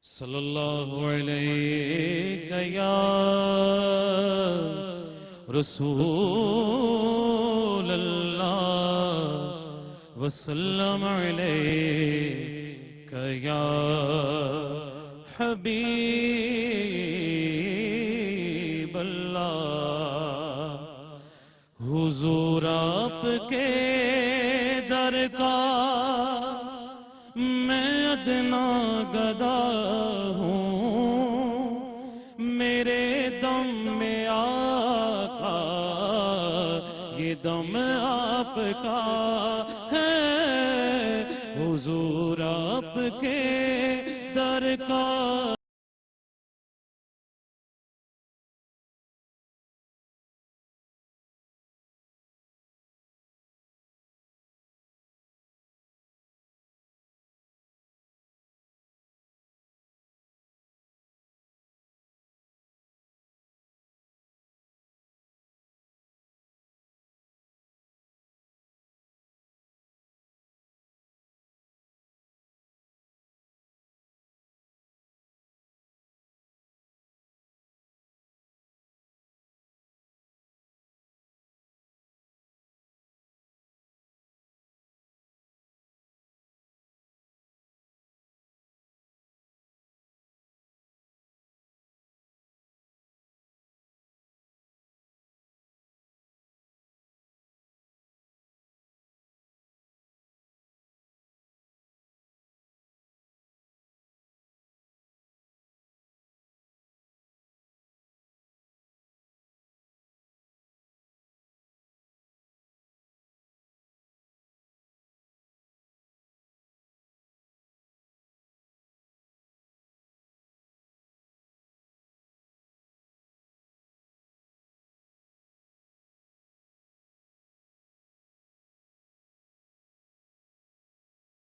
صلی اللہ علیہ یا رسول اللہ وسلم علیہ یا حبیب اللہ۔ حضور آپ کے در کا میں ادنا گدا ہوں، میرے دم میں آقا یہ دم آپ کا ہے۔ حضور آپ کے در کا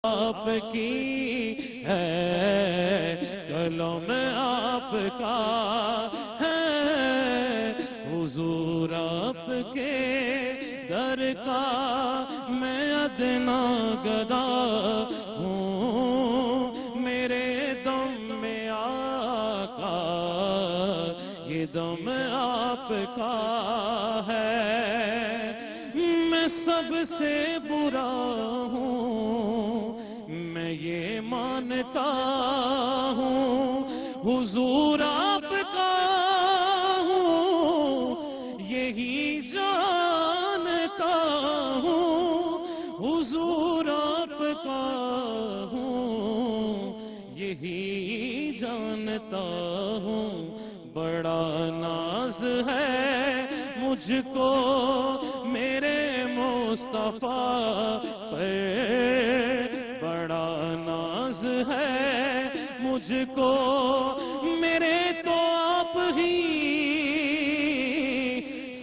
آپ کی ہے، کلام آپ کا ہے۔ حضور آپ کے در کا میں ادنا گدا ہوں، میرے دم میں آقا یہ دم آپ کا ہے۔ میں سب سے برا ہوں، میں یہ مانتا ہوں، حضور آپ کا ہوں یہی جانتا ہوں، حضور آپ کا ہوں یہی جانتا ہوں۔ بڑا ناز ہے مجھ کو میرے مصطفیٰ پر، بڑا ناز ہے مجھ کو میرے تو آپ ہی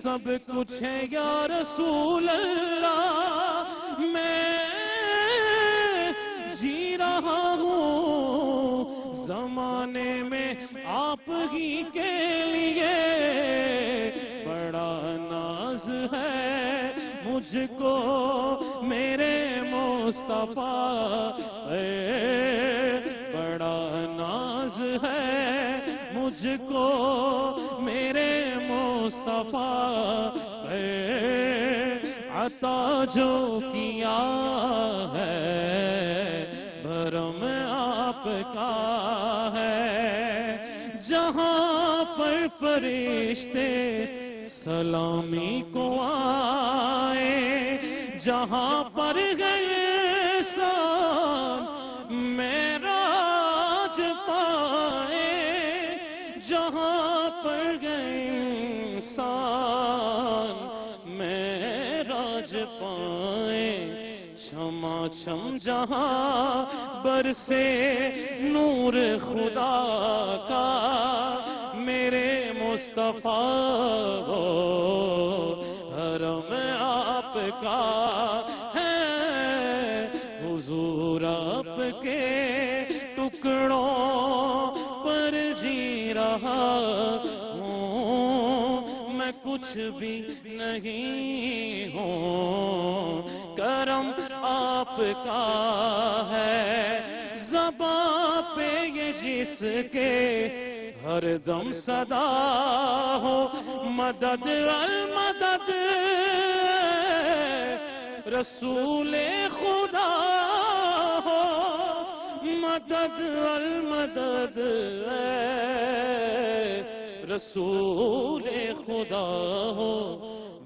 سب کچھ ہے یا رسول اللہ۔ میں جی رہا ہوں زمانے میں آپ ہی کے لیے، بڑا ناز ہے مجھ کو میرے مصطفیٰ پر، بڑا ناز ہے مجھ کو میرے مصطفیٰ پر۔ عطا جو کیا ہے بھرم آپ کا ہے، جہاں پر فرشتے سلامی کو آئے، جہاں پر گئے سان معراج پائے، جہاں پر گئے انسان معراج پائے، چھما چھم جہاں برسے نور خدا کا، میرے مصطفیٰ ہو حرم آپ کا ہے۔ حضور آپ کے ٹکڑوں پر جی رہا ہوں، میں کچھ بھی نہیں ہوں، کرم آپ کا ہے۔ زباں پہ یہ جس کے ہر دم صدا ہو مدد المدد رسول خدا ہو مدد المدد رسول خدا ہو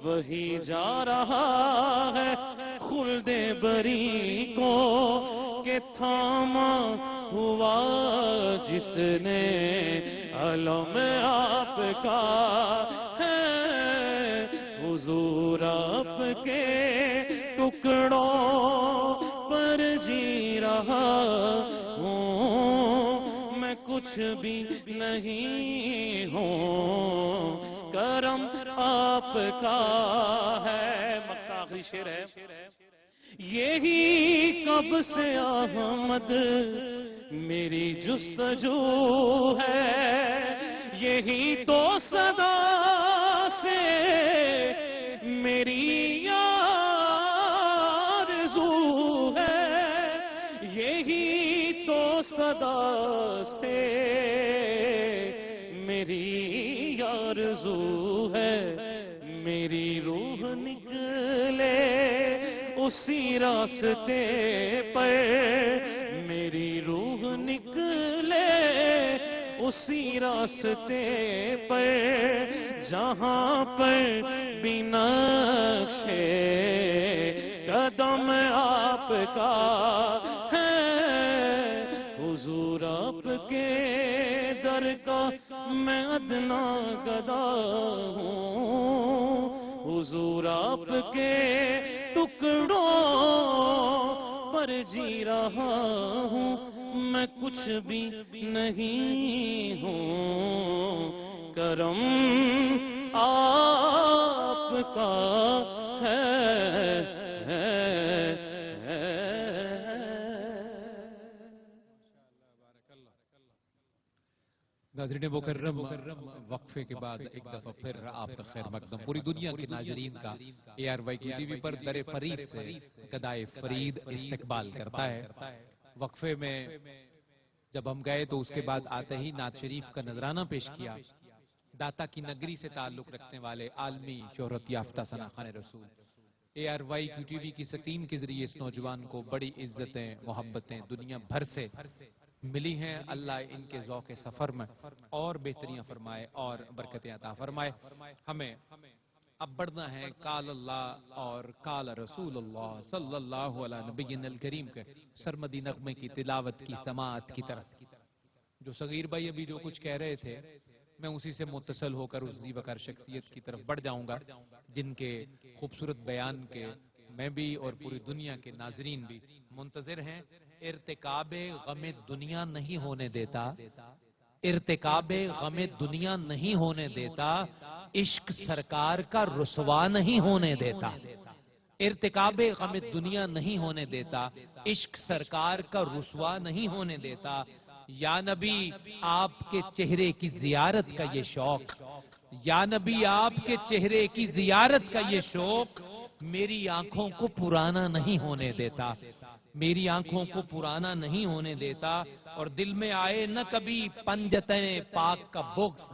وہی جا رہا ہے خلد بری کو کہ تھاما ہوا جس نے علم آپ کا ہے حضور آپ کے ٹکڑوں پر جی رہا ہوں میں کچھ بھی نہیں ہوں کرم آپ کا ہے مقطع آخری شعر ہے یہی کب سے احمد میری جستجو ہے یہی تو صدا سے میری آرزو ہے یہی تو صدا سے میری آرزو ہے میری روح نکلے اسی راستے پر میری روح نکلے اسی راستے پر جہاں پر بنقش قدم آپ کا ہے حضور آپ کے در کا میں ادنا گدا ہوں حضور آپ کے ٹکڑوں پر جی رہا ہوں میں کچھ بھی نہیں ہوں کرم آپ کا ہے ناظرین مکرم وقفے کے بعد ایک دفعہ پھر آپ کا خیر مقدم پوری دنیا کے ناظرین کا اے آر وائی ٹی وی پر در فرید سے گدائے فرید استقبال کرتا ہے وقفے میں جب ہم گئے تو اس کے بعد آتے ہی نعت شریف کا نذرانہ پیش کیا داتا کی نگری سے تعلق رکھنے والے عالمی شہرت یافتہ ثنا خوان رسول اے آر وائی ٹی وی کی سکرین کے ذریعے اس نوجوان کو بڑی عزتیں محبتیں دنیا بھر سے ملی ہیں اللہ ان کے ذوق سفر میں اور بہتریاں فرمائے اور برکتیں عطا فرمائے ہمیں اب بڑھنا ہے قال اللہ اور قال رسول اللہ صلی اللہ علیہ نبینا الکریم کے سرمدی نغمے کی تلاوت کی سماعت کی طرف جو صغیر بھائی ابھی جو کچھ کہہ رہے تھے میں اسی سے متصل ہو کر اس زیبکار شخصیت کی طرف بڑھ جاؤں گا جن کے خوبصورت بیان کے میں بھی اور پوری دنیا کے ناظرین بھی منتظر ہیں ارتکاب غم دنیا نہیں ہونے دیتا ارتکاب غم دنیا نہیں ہونے دیتا عشق سرکار کا رسوا نہیں ہونے دیتا ارتکاب غم دنیا نہیں ہونے دیتا عشق سرکار کا رسوا نہیں ہونے دیتا یا نبی آپ کے چہرے کی زیارت کا یہ شوق یا نبی آپ کے چہرے کی زیارت کا یہ شوق میری آنکھوں کو پرانا نہیں ہونے دیتا میری آنکھوں کو پرانا نہیں ہونے دیتا اور دل میں آئے نہ کبھی پنجتن پاک کا بغض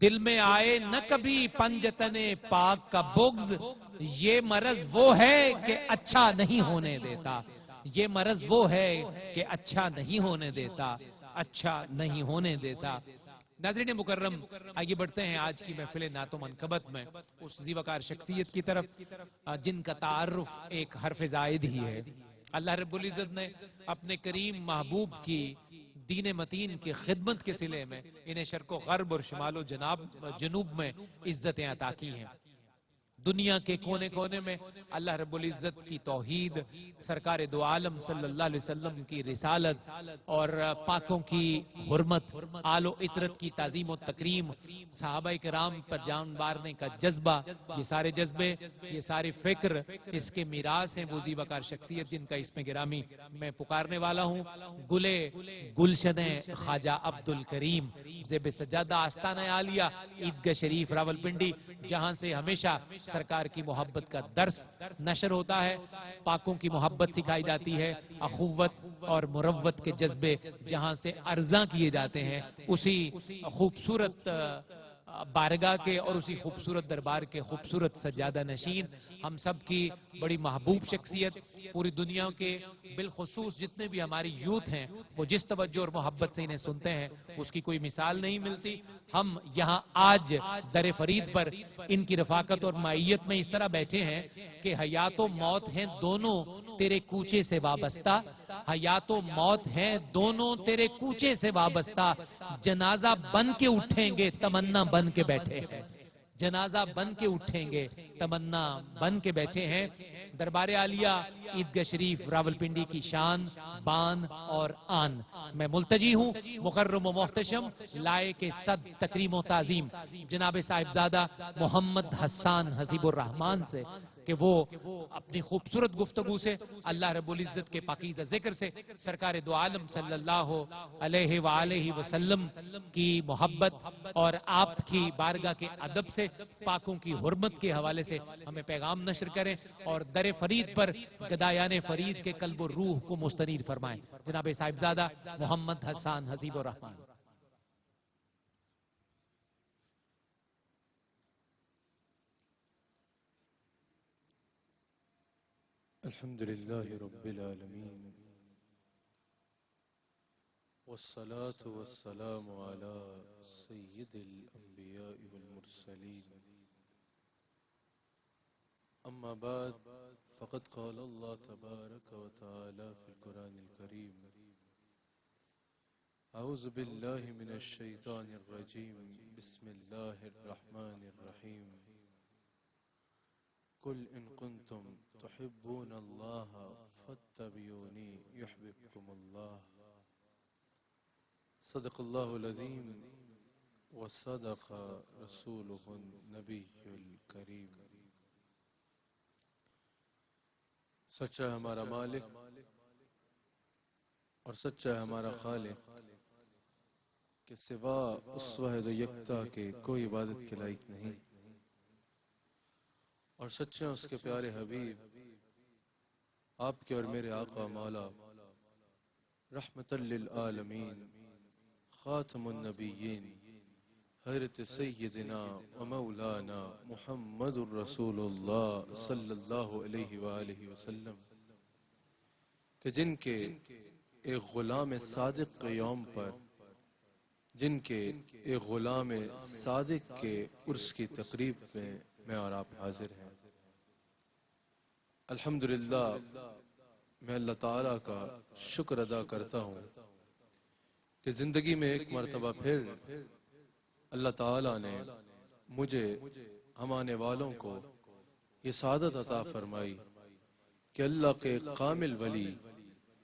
دل میں آئے نہ کبھی پنجتن پاک کا بغض یہ مرض وہ ہے کہ اچھا نہیں ہونے دیتا یہ مرض وہ ہے کہ اچھا نہیں ہونے دیتا اچھا نہیں ہونے دیتا ناظرین مکرم آگے بڑھتے ہیں آج کی محفل نعت و منقبت میں اس زیوکار شخصیت کی طرف جن کا تعارف ایک حرف زائد ہی ہے اللہ رب العزت نے اپنے کریم محبوب کی دین متین کی خدمت کے صلے میں انہیں شرق و غرب اور شمال و جنوب میں عزتیں عطا کی ہیں دنیا کے کونے کونے میں اللہ رب العزت کی توحید سرکار دو عالم صلی اللہ علیہ وسلم کی رسالت اور پاکوں کی حرمت آل و عطرت کی تعظیم و تکریم صحابہ کرام پر جان مارنے کا جذبہ یہ سارے جذبے یہ سارے فکر اس کے میراث ہیں وہ زیبکار شخصیت جن کا اس میں گرامی میں پکارنے والا ہوں گلے گلشن خواجہ عبد الکریم زیب سجادہ آستانہ عالیہ عیدگاہ شریف راولپنڈی جہاں سے ہمیشہ سرکار کی محبت کا درس نشر ہوتا ہے، پاکوں کی محبت سکھائی جاتی ہے، اخوت اور مروت کے جذبے جہاں سے ارزاں کیے جاتے ہیں، اسی خوبصورت بارگاہ کے اور اسی خوبصورت دربار کے خوبصورت سجادہ نشین ہم سب کی بڑی محبوب شخصیت، پوری دنیا کے بالخصوص جتنے بھی ہماری یوتھ ہیں وہ جس توجہ اور محبت سے انہیں سنتے ہیں اس کی کوئی مثال نہیں ملتی۔ ہم یہاں آج در فرید پر ان کی رفاقت اور معیت میں اس طرح بیٹھے ہیں کہ حیات و موت ہیں دونوں تیرے کوچے سے وابستہ، حیات و موت ہیں دونوں تیرے کوچے سے وابستہ، جنازہ بن کے اٹھیں گے تمنا بن کے بیٹھے ہیں، جنازہ بن کے اٹھیں گے تمنا بن کے بیٹھے ہیں۔ دربار عالیہ عیدگاہ شریف راولپنڈی کی شان، بان اور آن میں ملتجی ہوں مکرم و محتشم لائق صد تکریم و تعظیم جناب صاحبزادہ محمد حسان حسیب الرحمان سے کہ وہ اپنی خوبصورت گفتگو سے، اللہ رب العزت کے پاکیزہ ذکر سے، سرکار دو عالم صلی اللہ علیہ وآلہ وسلم کی محبت اور آپ کی بارگاہ کے ادب سے، پاکوں کی حرمت کے حوالے سے ہمیں پیغام نشر کریں اور در فرید پر گدایان فرید کے قلب و روح کو مستنیر فرمائیں۔ جناب صاحبزادہ محمد حسان حسیب الرحمان۔ الحمد لله رب العالمين والصلاة والسلام على سيد الأنبياء والمرسلين أما بعد فقد قال الله تبارك وتعالى في القرآن الكريم أعوذ بالله من الشيطان الرجيم بسم الله الرحمن الرحيم قل إن كنتم تحبون الله فاتبعوني يحببكم الله صدق الله العظيم وصدق رسوله النبي الكريم۔ سچا ہے ہمارا مالک اور سچا ہے ہمارا خالق کہ سوا اس واحد و یکتا کے کوئی عبادت کے لائق نہیں، اور سچے اس کے پیارے حبیب آپ کے اور میرے آقا مولا رحمت للعالمین خاتم النبیین حضرت سیدنا و مولانا محمد الرسول اللہ صلی اللہ علیہ وآلہ وسلم کہ جن کے ایک غلام صادق کے یوم پر، جن کے ایک غلام صادق کے عرس کی تقریب میں میں اور آپ حاضر ہیں۔ الحمدللہ میں اللہ تعالیٰ کا شکر ادا کرتا ہوں کہ زندگی میں ایک مرتبہ پھر اللہ تعالیٰ نے مجھے ہم آنے والوں کو یہ سعادت عطا فرمائی کہ اللہ کے کامل ولی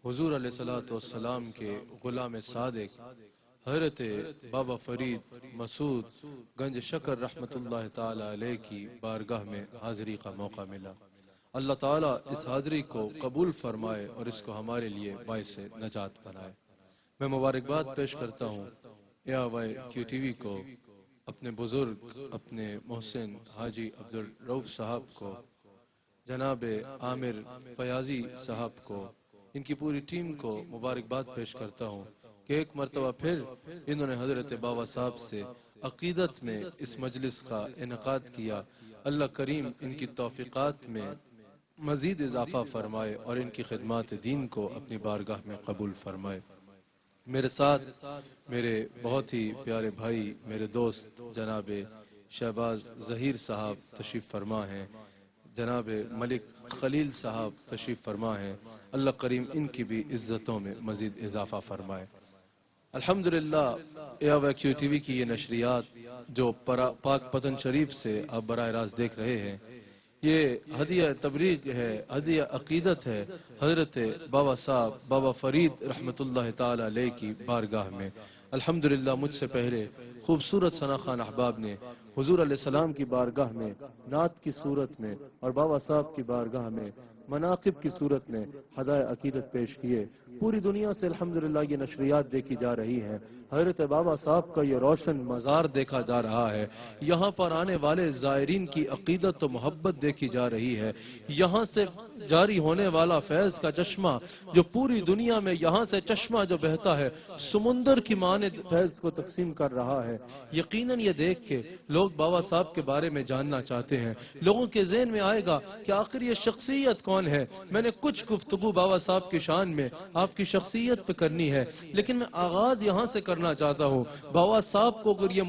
حضور علیہ السلام کے غلام صادق حضرت بابا فرید مسعود گنج شکر رحمت اللہ تعالیٰ علیہ کی بارگاہ میں حاضری کا موقع ملا۔ اللہ تعالیٰ اس حاضری کو قبول فرمائے اور اس کو ہمارے لیے باعث نجات بنائے۔ میں مبارکباد پیش کرتا ہوں کیو ٹی وی کو، اپنے بزرگ اپنے محسن حاجی عبدالرؤف صاحب کو، جناب عامر فیاضی صاحب کو، ان کی پوری ٹیم کو مبارکباد پیش کرتا ہوں کہ ایک مرتبہ پھر انہوں نے حضرت بابا صاحب سے عقیدت میں اس مجلس کا انعقاد کیا۔ اللہ کریم ان کی توفیقات میں مزید اضافہ فرمائے اور ان کی خدمات دین کو اپنی بارگاہ میں قبول فرمائے۔ میرے ساتھ میرے بہت ہی پیارے بھائی، میرے دوست جناب شہباز ظہیر صاحب تشریف فرما ہیں، جناب ملک خلیل صاحب تشریف فرما ہیں۔ اللہ کریم ان کی بھی عزتوں میں مزید اضافہ فرمائے۔ الحمدللہ کیو ٹی وی کی یہ نشریات جو پاک پتن شریف سے آپ براہ راست دیکھ رہے ہیں، یہ ہدیہ تبلیغ ہے، ہدیہ عقیدت ہے حضرت بابا صاحب بابا فرید رحمت اللہ تعالی علیہ کی بارگاہ میں۔ الحمدللہ مجھ سے پہلے خوبصورت ثنا خان احباب نے حضور علیہ السلام کی بارگاہ میں نعت کی صورت میں اور بابا صاحب کی بارگاہ میں مناقب کی صورت میں ہدایہ عقیدت پیش کیے۔ پوری دنیا سے الحمدللہ یہ نشریات دیکھی جا رہی ہیں، حضرت بابا صاحب کا یہ روشن مزار دیکھا جا رہا ہے، یہاں پر آنے والے زائرین کی عقیدت و محبت دیکھی جا رہی ہے، یہاں سے جاری ہونے والا فیض کا چشمہ جو پوری دنیا میں یہاں سے چشمہ جو بہتا ہے سمندر کی مانند فیض کو تقسیم کر رہا ہے۔ یقیناً یہ دیکھ کے لوگ بابا صاحب کے بارے میں جاننا چاہتے ہیں، لوگوں کے ذہن میں آئے گا کہ آخر یہ شخصیت کون ہے۔ میں نے کچھ گفتگو بابا صاحب کی شان میں آپ کی شخصیت پہ کرنی ہے، لیکن میں آغاز یہاں سے کرنا چاہتا ہوں۔ بابا صاحب کو اگر یہ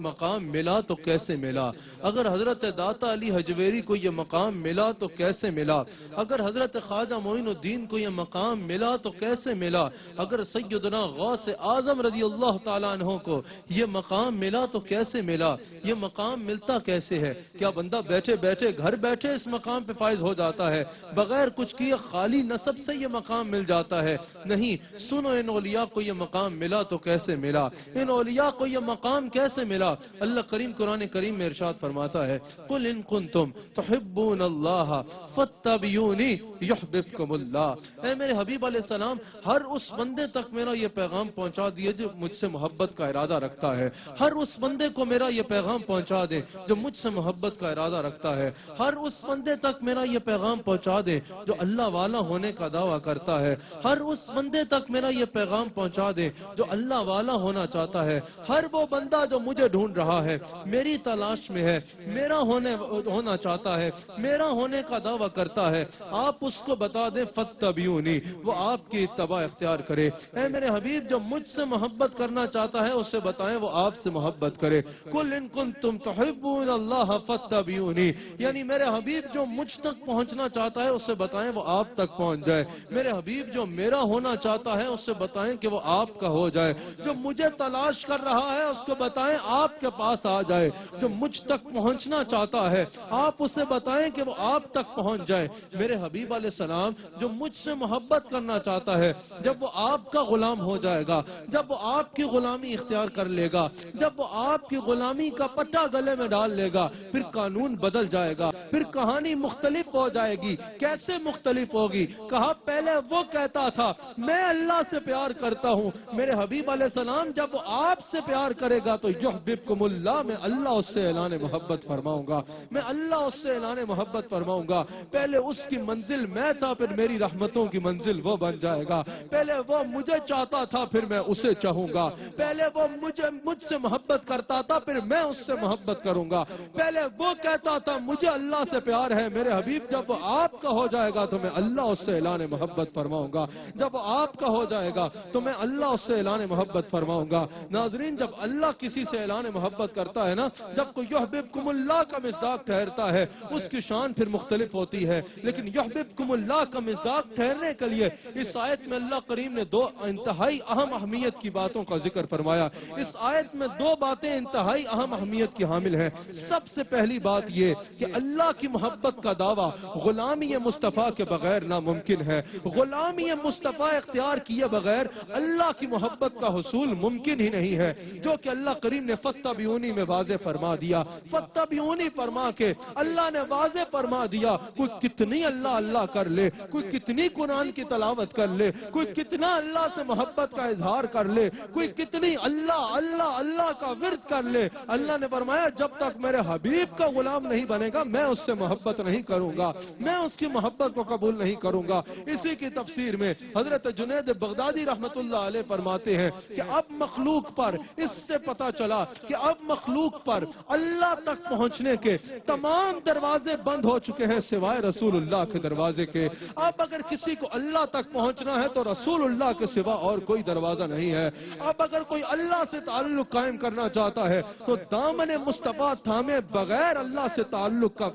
مقام ملا تو کیسے ملا؟ اگر حضرت داتا علی حجویری کو یہ مقام ملا تو کیسے ملا؟ اگر حضرت خواجہ معین الدین کو یہ مقام ملا تو کیسے ملا؟ اگر سیدنا غوث اعظم رضی اللہ تعالیٰ عنہ کو یہ مقام ملا تو کیسے ملا؟ یہ مقام ملتا کیسے ہے؟ کیا بندہ بیٹھے بیٹھے گھر بیٹھے اس مقام پہ فائز ہو جاتا ہے؟ بغیر کچھ کیے خالی نسب سے یہ مقام مل جاتا ہے؟ نہیں، سنو ان اولیاء کو یہ مقام ملا تو کیسے ملا؟ ان اولیاء کو یہ مقام کیسے ملا؟ اللہ کریم قرآن کریم میں ارشاد فرماتا ہے قُلْ إِن كُنْتُمْ تُحِبُّونَ اللَّهَ فَاتَّبِعُونِي يُحْبِبْكُمُ اللَّهُ۔ اے میرے حبیب علیہ السلام، ہر اس بندے تک میرا یہ پیغام پہنچا دیے جو مجھ سے محبت کا ارادہ رکھتا ہے، ہر اس بندے کو میرا یہ پیغام پہنچا دے جو مجھ سے محبت کا ارادہ رکھتا ہے، ہر اس بندے تک میرا یہ پیغام پہنچا دے جو اللہ والا ہونے کا دعویٰ کرتا ہے، ہر اس بندے تک میرا یہ پیغام پہنچا دے جو اللہ والا ہونا چاہتا ہے، ہر وہ بندہ جو مجھے ڈھونڈ رہا ہے، میری تلاش میں ہے، میرا ہونا چاہتا ہے، میرا ہونے کا دعویٰ کرتا ہے، آپ اس کو بتا دیں فَاتَّبِعُونِی، وہ آپ کی اتباع اختیار کرے۔ اے میرے حبیب، جو مجھ سے محبت کرنا چاہتا ہے اسے بتائیں وہ آپ سے محبت کرے۔ قُلْ إِن كُنْتُمْ تُحِبُّونَ اللَّهَ فَاتَّبِعُونِی، یعنی میرے حبیب جو مجھ تک پہنچنا چاہتا ہے اسے بتائیں وہ آپ تک پہنچ جائے۔ میرے حبیب جو میرا ہونا چاہتا ہے اسے بتائیں کہ وہ آپ کا ہو جائے۔ جو مجھے تلاش کر رہا ہے اس کو بتائیں آپ کے پاس آ جائے۔ جو مجھ تک پہنچنا چاہتا ہے آپ اسے بتائیں کہ وہ آپ تک پہنچ جائے۔ میرے حبیب علیہ السلام، جو مجھ سے محبت کرنا چاہتا ہے جب وہ آپ کا غلام ہو جائے گا، جب وہ آپ کی غلامی اختیار کر لے گا، جب وہ آپ کی غلامی کا پٹا گلے میں ڈال لے گا، پھر قانون بدل جائے گا، پھر کہانی مختلف ہو جائے گی۔ کیسے مختلف ہوگی؟ کہا پہلے وہ کہتا تھا میں اللہ سے پیار کرتا ہوں، میرے حبیب علیہ السلام جب وہ آپ سے پیار کرے گا تو یحببکم اللہ، میں اللہ اس سے اعلان محبت فرماؤں گا، میں اللہ اس سے اعلان محبت فرماؤں گا۔ پہلے اس کی منزل میں تھا، پھر میری رحمتوں کی منزل وہ بن جائے گا۔ پہلے وہ مجھے چاہتا تھا، پھر میں اسے چاہوں گا۔ پہلے وہ مجھ سے محبت کرتا تھا، پھر میں اس سے محبت کروں گا۔ پہلے وہ کہتا تھا مجھے اللہ سے پیار ہے، میرے حبیب جب وہ آپ کا ہو جائے گا تو میں اللہ اس سے اعلان محبت فرماؤں گا۔ جب وہ آپ کا ہو جائے گا تو میں اللہ اس سے اعلان محبت فرماؤں گا۔ ناظرین، جب اللہ کسی سے اعلان محبت کرتا ہے نا، جب کوئی یحببکم اللہ کا مصداق ٹھہرتا ہے اس کی شان پھر مختلف ہوتی ہے، لیکن یحببکم اللہ کا مصداق ٹھہرنے کے لیے اس آیت میں اللہ کریم نے دو انتہائی اہم اہمیت کی باتوں کا ذکر فرمایا۔ اس آیت میں دو باتیں انتہائی اہم اہمیت کی حامل ہیں۔ سب سے پہلی بات یہ کہ اللہ کی محبت کا دعویٰ غلامی مصطفیٰ کے بغیر ناممکن ہے۔ غلامی مصطفیٰ اختیار کیے بغیر اللہ کی محبت کا حصول ممکن ہی نہیں ہے، جو کہ اللہ کریم نے فَاتَّبِعُونِی میں واضح فرما دیا۔ فَاتَّبِعُونِی فرما کے اللہ نے واضح فرما دیا۔ کوئی کتنی اللہ اللہ کر لے، کوئی کتنی قرآن کی تلاوت کر لے، کوئی کتنا اللہ سے محبت کا اظہار کر لے، کوئی کتنی اللہ اللہ اللہ کا ورد کر لے، اللہ نے فرمایا جب تک میرے حبیب کا غلام نہیں بنے گا میں اس سے محبت نہیں کروں گا، میں اس کی محبت کو قبول نہیں کروں گا۔ اسی کی تفسیر میں حضرت جنید بغدادی رحمت اللہ علیہ فرماتے ہیں کہ اب مخلوق پر اس سے پتا چلا کہ اب مخلوق پر اللہ تک پہنچنے کے تمام دروازے بند ہو چکے ہیں سوائے رسول اللہ کے دروازے کے۔ اب اگر کسی کو اللہ تک پہنچنا ہے تو رسول اللہ کے سوا اور کوئی دروازہ نہیں ہے۔ اب اگر کوئی اللہ سے تعلق قائم کرنا چاہتا ہے تو دامن مصطفیٰ تھامے بغیر اللہ سے تعلق کا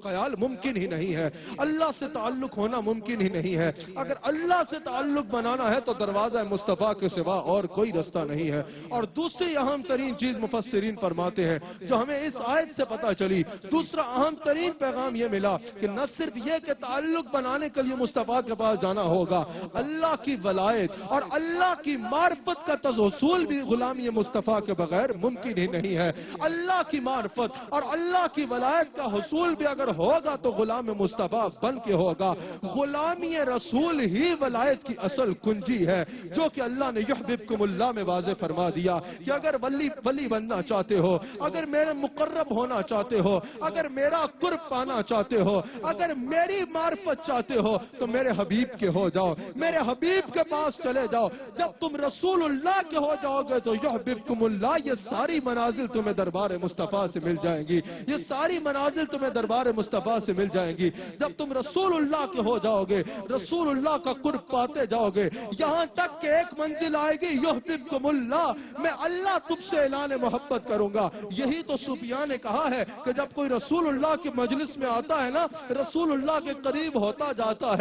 خیال ممکن ہی نہیں ہے، اللہ سے تعلق ہونا ممکن ہی نہیں ہے۔ اگر اللہ سے تعلق بنانا ہے تو دروازہ مصطفیٰ کے سوا اور کوئی رستہ نہیں ہے۔ اور دوسری اہم ترین چیز مفسرین فرماتے ہیں جو ہمیں اس آیت سے پتہ چلی، دوسرا اہم ترین پیغام یہ ملا کہ نہ صرف یہ کہ تعلق بنانے کے لیے مصطفیٰ کے پاس جانا ہوگا. اللہ کی ولایت اور اللہ کی معرفت کا حصول بھی غلامی مصطفیٰ کے بغیر ممکن ہی نہیں ہے. اللہ کی معرفت اور اللہ کی ولایت کا حصول بھی اگر ہوگا تو غلام مصطفیٰ بن کے ہوگا. غلامی رسول ہی ولایت کی اصل کنجی ہے، جو کہ اللہ نے یحببکم اللہ میں واضح فرما دیا کہ اگر ولی بننا چاہتے ہو، اگر میرے مقرب ہونا چاہتے ہو، اگر میرا قرب پانا چاہتے ہو، اگر میری معرفت چاہتے ہو تو میرے حبیب کے ہو جاؤ، میرے حبیب کے پاس چلے جاؤ. جب تم رسول اللہ کے ہو جاؤ گے تو یحببکم اللہ، یہ ساری منازل تمہیں دربار مصطفیٰ سے مل جائیں گی، یہ ساری منازل تمہیں دربار مصطفیٰ سے مل جائیں گی. جب تم رسول اللہ کے ہو جاؤ گے، رسول اللہ کا قرب پاتے جاؤ گے، یہاں تک کہ ایک منزل آئے گی یحببکم اللہ، میں اللہ تم سے اعلان محبت کروں گا. یہی تو صوفیاء نے کہا ہے کہ جب کوئی رسول اللہ کی مجلس میں آتا ہے نا، رسول اللہ کے قریب ہوتا جاتا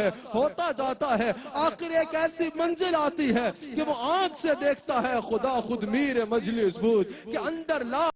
ہے، آخر ایک ایسی منزل آتی ہے کہ وہ آنکھ سے دیکھتا ہے خدا خود میر مجلس بود کہ اندر لا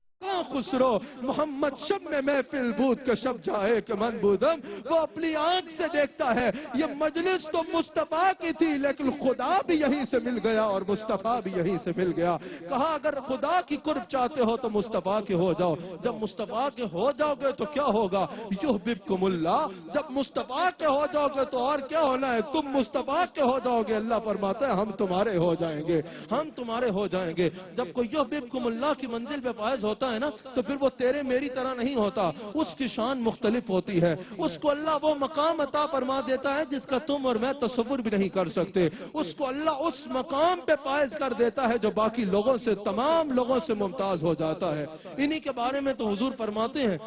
خسرو محمد شب میں محفل بود کہ شب جائے کہ من بودم. وہ اپنی آنکھ سے دیکھتا ہے یہ مجلس تو مصطفیٰ کی تھی لیکن خدا بھی یہیں سے مل گیا اور مصطفیٰ بھی یہیں سے مل گیا. کہا اگر خدا کی قرب چاہتے ہو تو مصطفیٰ کے ہو جاؤ. جب مصطفیٰ کے ہو جاؤ گے تو کیا ہوگا؟ یحببکم اللہ. جب مصطفیٰ کے ہو جاؤ گے تو اور کیا ہونا ہے؟ تم مصطفیٰ کے ہو جاؤ گے. اللہ فرماتا ہے ہم تمہارے ہو جائیں گے، ہم تمہارے ہو جائیں گے. جب کوئی یحببکم اللہ کی منزل پہ فائز ہوتا ہے نا تو پھر وہ تیرے میری طرح نہیں ہوتا، اس کی شان مختلف ہوتی ہے. اس کو اللہ وہ مقام عطا فرما دیتا ہے جس کا تم اور میں تصور بھی نہیں کر سکتے. اس کو اللہ اس مقام پہ فائز کر دیتا ہے جو باقی لوگوں سے، تمام لوگوں سے ممتاز ہو جاتا ہے. انہی کے بارے میں تو حضور فرماتے ہیں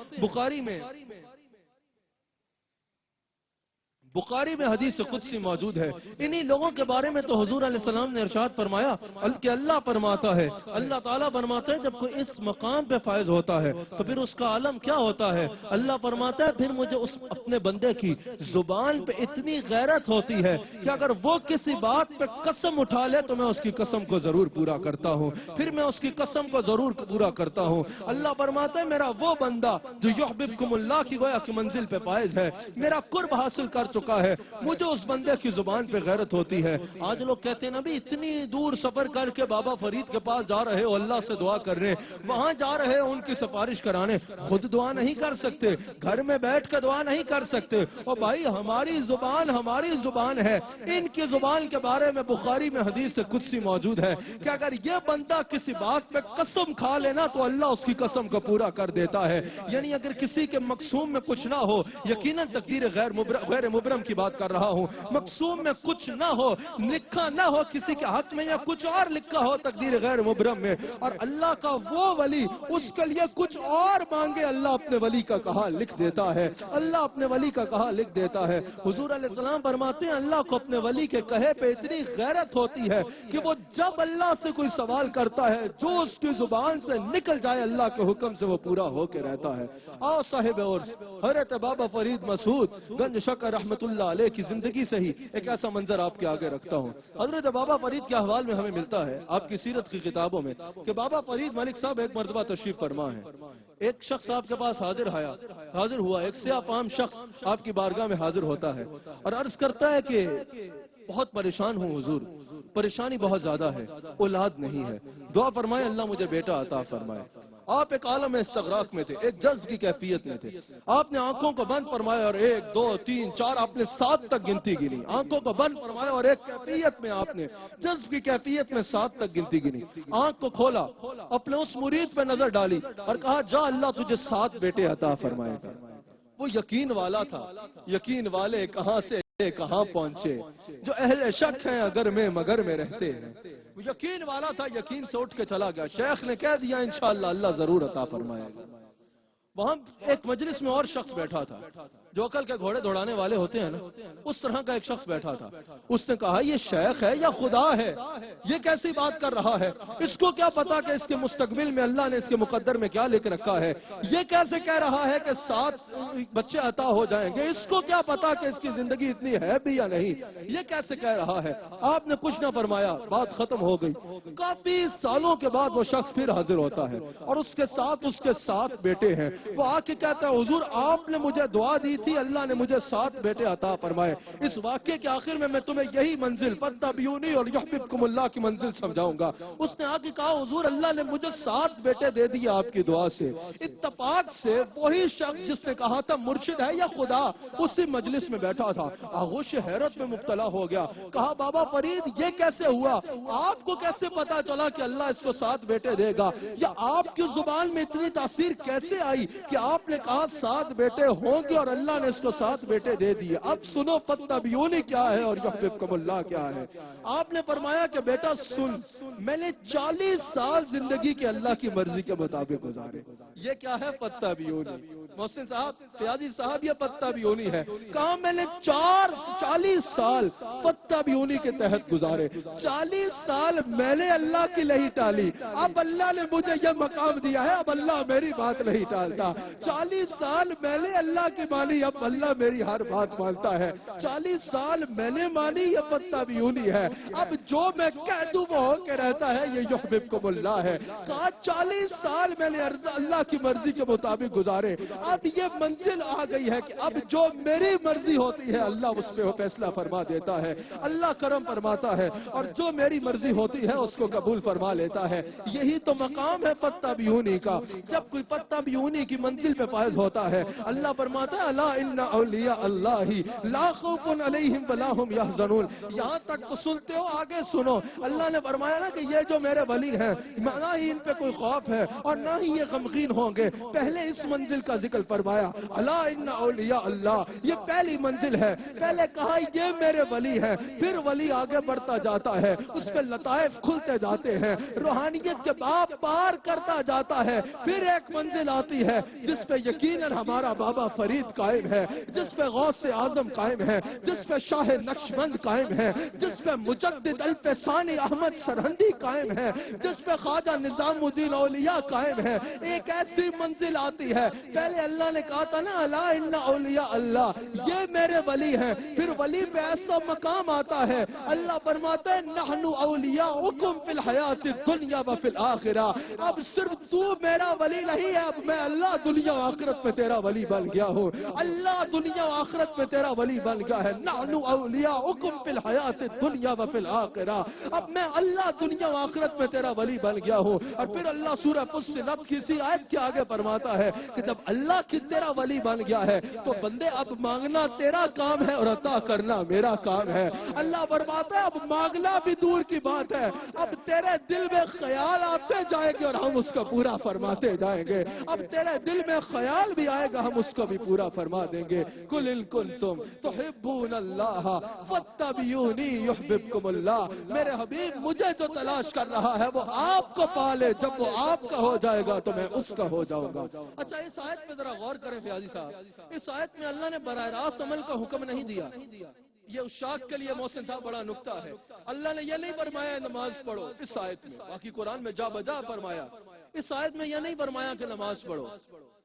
بخاری میں حدیث قدسی موجود ہے. انہی لوگوں کے بارے میں تو حضور علیہ السلام نے ارشاد فرمایا کہ اللہ فرماتا ہے، اللہ تعالیٰ فرماتا ہے جب کوئی اس مقام پہ فائز ہوتا ہے تو پھر اس کا عالم کیا ہوتا ہے؟ اللہ فرماتا ہے پھر مجھے اس اپنے بندے کی زبان پہ اتنی غیرت ہوتی ہے کہ اگر وہ کسی بات پہ قسم اٹھا لے تو میں اس کی قسم کو ضرور پورا کرتا ہوں، پھر میں اس کی قسم کو ضرور پورا کرتا ہوں. اللہ فرماتا ہے میرا وہ بندہ جو یحببکم اللہ کی گویا کی منزل پہ فائز ہے، میرا قرب حاصل کر چکا ہے، مجھے اس بندے کی زبان پہ غیرت ہوتی ہے. آج لوگ کہتے ہیں نبی اتنی دور سفر کر کے بابا فرید کے پاس جا رہے ہو، اللہ سے دعا کر رہے، وہاں جا رہے ہو ان کی سفارش کرانے، خود دعا نہیں کر سکتے، گھر میں بیٹھ کے دعا نہیں کر سکتے. اور بھائی ہماری زبان ہے. ان کی زبان کے بارے میں بخاری میں حدیث قدسی موجود ہے کہ اگر یہ بندہ کسی بات پہ قسم کھا لینا تو اللہ اس کی قسم کو پورا کر دیتا ہے. یعنی اگر کسی کے مقسوم میں کچھ نہ ہو، یقیناً تقدیر غیر مبرم کی بات کر رہا ہوں، مقسوم میں کچھ نہ ہو، لکھا نہ ہو کسی کے حق میں یا کچھ اور لکھا ہو تقدیر غیر مبرم میں، اور اللہ کا وہ ولی اس کے لیے کچھ اور مانگے، اللہ اپنے ولی کا کہا لکھ دیتا ہے. اللہ اپنے ولی کا کہا لکھ دیتا ہے. حضور علیہ السلام فرماتے ہیں اللہ کو اپنے ولی کے کہے پہ اتنی غیرت ہوتی ہے کہ وہ جب اللہ سے کوئی سوال کرتا ہے جو اس کی زبان سے نکل جائے اللہ کے حکم سے وہ پورا ہو کے رہتا ہے. آؤ صاحب عرس حضرت بابا فرید مسعود گنج شکر رحمت اللہ علیہ کی زندگی سے ہی ایک ایسا منظر آپ کے آگے رکھتا ہوں. حضرت بابا فرید کے احوال میں ہمیں ملتا ہے آپ کی سیرت کی کتابوں میں کہ بابا فرید ملک صاحب ایک مرتبہ تشریف فرما ہے. ایک شخص آپ کے پاس حاضر ہوا، ایک سیاہ فام شخص آپ کی بارگاہ میں حاضر ہوتا ہے اور عرض کرتا ہے کہ بہت پریشان ہوں حضور، پریشانی بہت زیادہ ہے، اولاد نہیں ہے، دعا فرمائے اللہ مجھے بیٹا عطا فرمائے. آپ ایک عالم استغراق میں تھے، ایک جذب کی کیفیت میں تھے. آپ نے آنکھوں کو بند فرمایا اور 1 2 3 4 آپ نے 7 تک گنتی گنی. آنکھوں کو بند فرمایا اور ایک کیفیت میں آپ نے جذب کی کیفیت میں 7 تک گنتی گنی. آنکھ کو کھولا، اپنے اس مرید پہ نظر ڈالی اور کہا جا اللہ تجھے 7 بیٹے عطا فرمائے گا. وہ یقین والا تھا. یقین والے کہاں سے کہاں پہنچے، جو اہل شک ہیں اگر میں مگر میں رہتے ہیں. وہ یقین والا تھا، یقین سے اٹھ کے چلا گیا. شیخ نے کہہ دیا انشاءاللہ اللہ ضرور عطا فرمائے گا. وہاں ایک مجلس میں اور شخص بیٹھا تھا جو عقل کے گھوڑے دوڑانے والے ہوتے ہیں نا، اس طرح کا ایک شخص بیٹھا تھا. اس نے کہا یہ شیخ ہے یا خدا ہے، یہ کیسی بات کر رہا ہے، اس کو کیا پتا کہ اس کے مستقبل میں اللہ نے اس کے مقدر میں کیا لکھ رکھا ہے. یہ کیسے کہہ رہا ہے کہ 7 بچے عطا ہو جائیں گے، اس کو کیا پتا کہ اس کی زندگی اتنی ہے بھی یا نہیں، یہ کیسے کہہ رہا ہے. آپ نے کچھ نہ فرمایا، بات ختم ہو گئی. کافی سالوں کے بعد وہ شخص پھر حاضر ہوتا ہے اور اس کے ساتھ اس کے 7 بیٹے ہیں. وہ آ کے کہتا ہے حضور آپ نے مجھے دعا دی تھی اللہ نے مجھے 7 بیٹے عطا فرمائے. اس واقعے کے آخر میں تمہیں یہی منزل فاتبعونی اور یحببکم اللہ کی منزل سمجھاؤں گا. اس نے آ کے کہا حضور اللہ نے مجھے 7 بیٹے دے دیے آپ کی دعا سے. اتفاق سے وہی شخص جس نے کہا تھا مرشد ہے یا خدا اسی مجلس میں بیٹھا تھا. آغوش حیرت میں مبتلا ہو گیا. کہا بابا فرید یہ کیسے ہوا؟ آپ کو کیسے پتا چلا کہ اللہ اس کو 7 بیٹے دے گا؟ یا آپ کی زبان میں اتنی تاثیر کیسے آئی کہ آپ نے کہا 7 بیٹے ہوں گے اور اللہ نے اس کو 7 بیٹے دے دیے؟ اب سنو فاتبعونی کیا ہے اور یحببکم اللہ کیا ہے. آپ نے فرمایا کہ بیٹا سن، میں نے 40 سال زندگی کے اللہ کی مرضی کے مطابق گزارے. یہ کیا ہے؟ فاتبعونی. محسن صاحب، فیاضی صاحب، یہ فاتبعونی ہے. کہا میں نے 40 سال فاتبعونی کے تحت گزارے. 40 سال میں نے اللہ کی نہیں ٹالی. اب اللہ نے مجھے یہ مقام دیا ہے، اب اللہ میری بات نہیں ٹالتا. 40 سال میں نے اللہ کی مانی، اب اللہ میری ہر بات مانتا ہے. 40 سال میں نے مانی، یہ فاتبعونی ہے. اب جو میں کہہ دوں وہ ہو کے رہتا ہے، یہ یحببکم اللہ ہے. کہا 40 سال میں نے اللہ کی مرضی کے مطابق گزارے. اب یہ منزل آ گئی ہے کہ اب جو میری مرضی ہوتی ہے اللہ اس پہ فیصلہ فرما دیتا ہے. اللہ کرم فرماتا ہے اور جو میری مرضی ہوتی ہے اس کو قبول فرما لیتا ہے. یہی تو مقام ہے فاتبعونی کا. جب کوئی فاتبعونی کی منزل پہ فائز ہوتا ہے اللہ فرماتا ہے الا ان اولیاء اللہ لا خوف علیہم ولا هم يحزنون. یہاں تک تو سنتے ہو، آگے سنو. اللہ نے فرمایا نا کہ یہ جو میرے ولی ہیں نہ ہی ان پہ کوئی خوف ہے اور نہ ہی یہ غمگین ہوں گے. پہلے اس منزل کا ذکر فرمایا الا ان اولیاء اللہ، یہ پہلی منزل ہے. پہلے کہا یہ میرے ولی ہے، پھر ولی آگے بڑھتا جاتا ہے، اس پہ لطائف کھلتے جاتے ہیں، روحانیت کے باب پار کرتا جاتا ہے. پھر ایک منزل آتی ہے جس پہ یقیناً ہمارا بابا فرید قائم ہے، جس پہ غوث اعظم قائم ہے، جس پہ شاہ نقشبند قائم ہے، جس پہ مجدد الف ثانی احمد سرہندی قائم ہے، جس پہ خواجہ نظام الدین اولیاء قائم ہے. ایک ایسی منزل آتی ہے. پہلے اللہ نے کہا تھا نا الا ان اولیاء اللہ، یہ میرے ولی ہیں. پھر ولی پہ ایسا مقام آتا ہے اللہ فرماتا ہے نحن اولیاؤکم فی الحیات الدنیا و فی الاخرہ. اب صرف تو میرا ولی نہیں ہے، اب میں اللہ دنیا و آخرت میں تیرا ولی بن گیا ہوں. اللہ دنیا و آخرت میں تیرا ولی بن گیا ہے. نحن اولیاؤکم فی الحیات الدنیا و فی الاخرہ. اب میں اللہ دنیا و آخرت میں تیرا ولی بن گیا ہوں. اور پھر اللہ سورہ فصلت کی اسی آیت کے آگے فرماتا ہے کہ جب اللہ کی تیرا ولی بن گیا ہے تو بندے اب مانگنا تیرا کام ہے اور عطا کرنا میرا کام ہے. اللہ فرماتا ہے اب مانگنا بھی دور کی بات ہے، اب تیرے دل میں خیال آتے جائیں گے اور ہم اس کو پورا فرماتے جائیں گے. اب تیرے دل میں خیال بھی آئے گا، ہم اس کو بھی پورا فرما دیں گے. قل ان کنتم تحبون اللہ فاتبعونی یحببکم اللہ. میرے حبیب مجھے جو تلاش کر رہا ہے وہ آپ کو پالے، جب وہ آپ کا ہو جائے گا تو میں اس کا ہو جاؤں گا. اچھا اس آیت پہ ذرا غور کریں فیاضی صاحب. اس آیت میں اللہ نے براہ راست عمل کا حکم نہیں دیا. یہ عشاق کے لیے محسن صاحب بڑا نکتہ ہے. اللہ نے یہ نہیں فرمایا نماز پڑھو اس آیت میں، باقی قرآن میں جا بجا فرمایا. اس آیت میں یہ نہیں فرمایا کہ نماز پڑھو.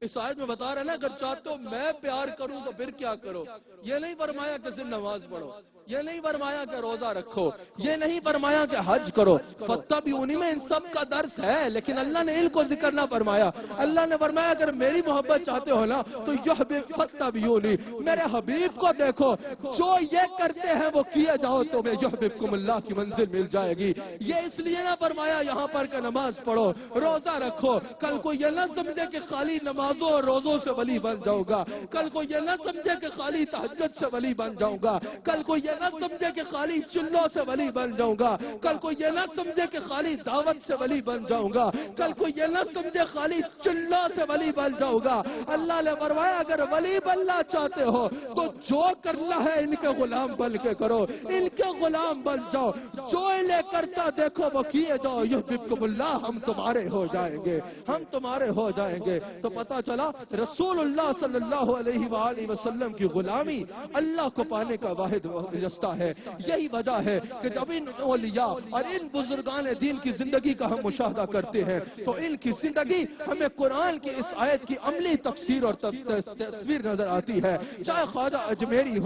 اس آیت میں بتا رہے نا اگر چاہتے ہو میں پیار کروں تو پھر کیا کرو. یہ نہیں فرمایا کہ صرف نماز پڑھو، یہ نہیں فرمایا کہ روزہ رکھو، یہ نہیں فرمایا کہ حج کرو. فاتبعونی میں ان سب کا درس ہے، لیکن اللہ نے ان کو ذکر نہ فرمایا. اللہ نے فرمایا اگر میری محبت چاہتے ہو نا تو یحبب فاتبعونی، میرے حبیب کو دیکھو، جو یہ کرتے ہیں وہ کیے جاؤ تو میں یحببکم اللہ کی منزل مل جائے گی. یہ اس لیے نہ فرمایا یہاں پر کہ نماز پڑھو روزہ رکھو. کل کو یہ نہ سمجھے کہ خالی نمازوں اور روزوں سے ولی بن جاؤں گا. کل کو یہ نہ سمجھے کہ خالی تہجد سے ولی بن جاؤں گا. کل کو یہ نہ سمجھے کہ خالی چلوں سے ولی بن جاؤں گا. کل کو یہ نہ سمجھے کہ خالی دعوت سے ولی بن جاؤں گا. کل کو یہ نہ سمجھے خالی چلوں سے ولی بن جاؤں گا. اللہ نے فرمایا اگر ولی بننا چاہتے ہو تو جو کرنا ہے ان کے غلام بن کے کرو، ان کے غلام بن جاؤ. جو انہیں کرتا دیکھو وہ کیے جاؤ. یحببکم اللہ، ہم تمہارے ہو جائیں گے، ہم تمہارے ہو جائیں گے. تو پتہ چلا رسول اللہ صلی اللہ علیہ وآلہ وسلم کی غلامی اللہ کو پانے کا واحد وابستہ ہے۔ یہی وجہ ہے کہ جب ان اولیاء اور ان بزرگان دین کی زندگی کا ہم مشاہدہ کرتے ہیں تو ان کی زندگی ہمیں قرآن کی اس آیت کی عملی تفسیر اور تصویر نظر آتی ہے۔ چاہے خواجہ اجمیری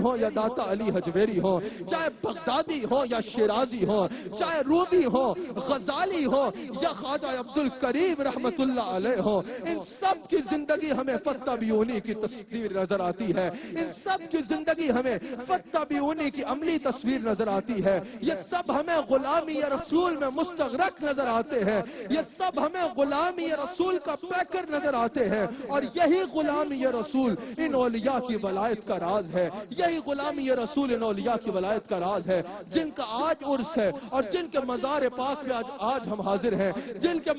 ہو یا داتا علی حجویری ہو، چاہے بغدادی ہو یا شیرازی ہو، چاہے رومی ہو، غزالی ہو یا خواجہ عبدالکریم رحمت اللہ علیہ ہو، ان سب کی زندگی ہمیں فتح بیونی کی تصویر نظر آتی ہے۔ ان سب کی زندگی ہمیں فتح بیونی کی عملی تصویر نظر آتی ہے۔ یہ سب ہمیں غلامی رسول میں مستغرق نظر آتے ہیں، یہ سب ہمیں غلامی رسول کا پیکر نظر آتے ہیں، اور یہی غلامی رسول ان اولیاء کی ولایت کا راز ہے۔ یہی غلامی رسول ان اولیاء کی ولایت کا راز ہے جن کا آج عرس ہے اور جن کے مزار پاک میں آج ہم حاضر ہیں، جن کے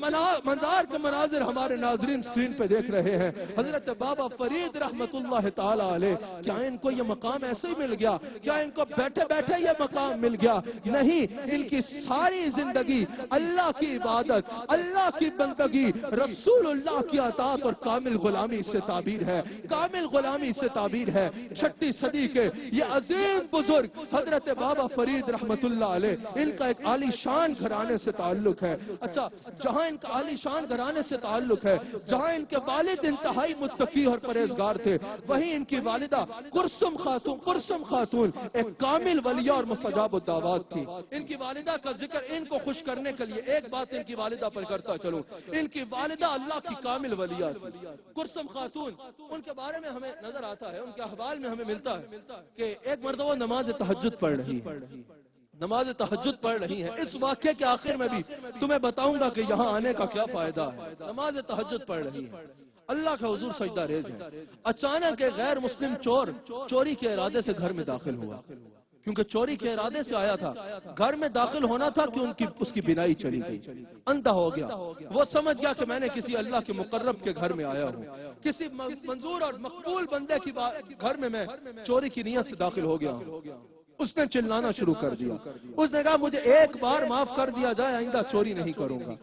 مزار کے مناظر ہمارے ناظرین سکرین پہ دیکھ رہے ہیں۔ حضرت بابا فرید رحمت اللہ تعالی علیہ، کیا ان کو یہ مقام ایسے ہی مل گیا؟ کیا ان کو بیٹھے بیٹھے یہ مقام مل گیا؟ نہیں، ان کی ساری زندگی اللہ کی عبادت، اللہ کی بندگی، رسول اللہ کی اطاعت اور کامل غلامی سے تعبیر ہے، کامل غلامی سے تعبیر ہے۔ 6 صدی کے یہ عظیم بزرگ حضرت بابا فرید رحمت اللہ علیہ، ان کا ایک عالی شان گھرانے سے تعلق ہے۔ اچھا، جہاں ان کا عالی شان گھرانے سے تعلق ہے، جہاں ان کے والد انتہائی متقی اور پرہیزگار تھے، وہیں ان کی والدہ قرسم خاتون ایک کامل ولیہ اور مستجاب الدعوات تھی۔ ان کی والدہ کا ذکر ان کو خوش کرنے کے لیے ایک بات ان کی والدہ پر کرتا چلوں، ان کی والدہ اللہ کی کامل ولیہ تھی۔ قرسم خاتون، ان کے بارے میں ہمیں نظر آتا ہے، ان کے احوال میں ہمیں ملتا ہے کہ ایک مرتبہ نماز تہجد پڑھ رہی ہے، نماز تہجد پڑھ رہی ہیں۔ اس واقعے کے آخر میں بھی تمہیں بتاؤں گا کہ یہاں آنے کا کیا فائدہ ہے۔ نماز تہجد پڑھ رہی ہے، اللہ کا حضور سجدہ ریز ہے۔ اچانک ایک غیر مسلم چور چوری کے ارادے سے گھر میں داخل ہوا، کیونکہ چوری کے ارادے سے آیا تھا، گھر میں داخل ہونا تھا کہ اس کی بینائی چلی گئی، اندھا ہو گیا۔ وہ سمجھ گیا کہ میں نے کسی اللہ کے مقرب کے گھر میں آیا ہوں، کسی منظور اور مقبول بندے کی گھر میں چوری کی نیت سے داخل ہو گیا ہوں۔ اس نے چلانا شروع کر دیا، اس نے کہا مجھے ایک بار معاف کر دیا جائے، آئندہ چوری نہیں کروں گا۔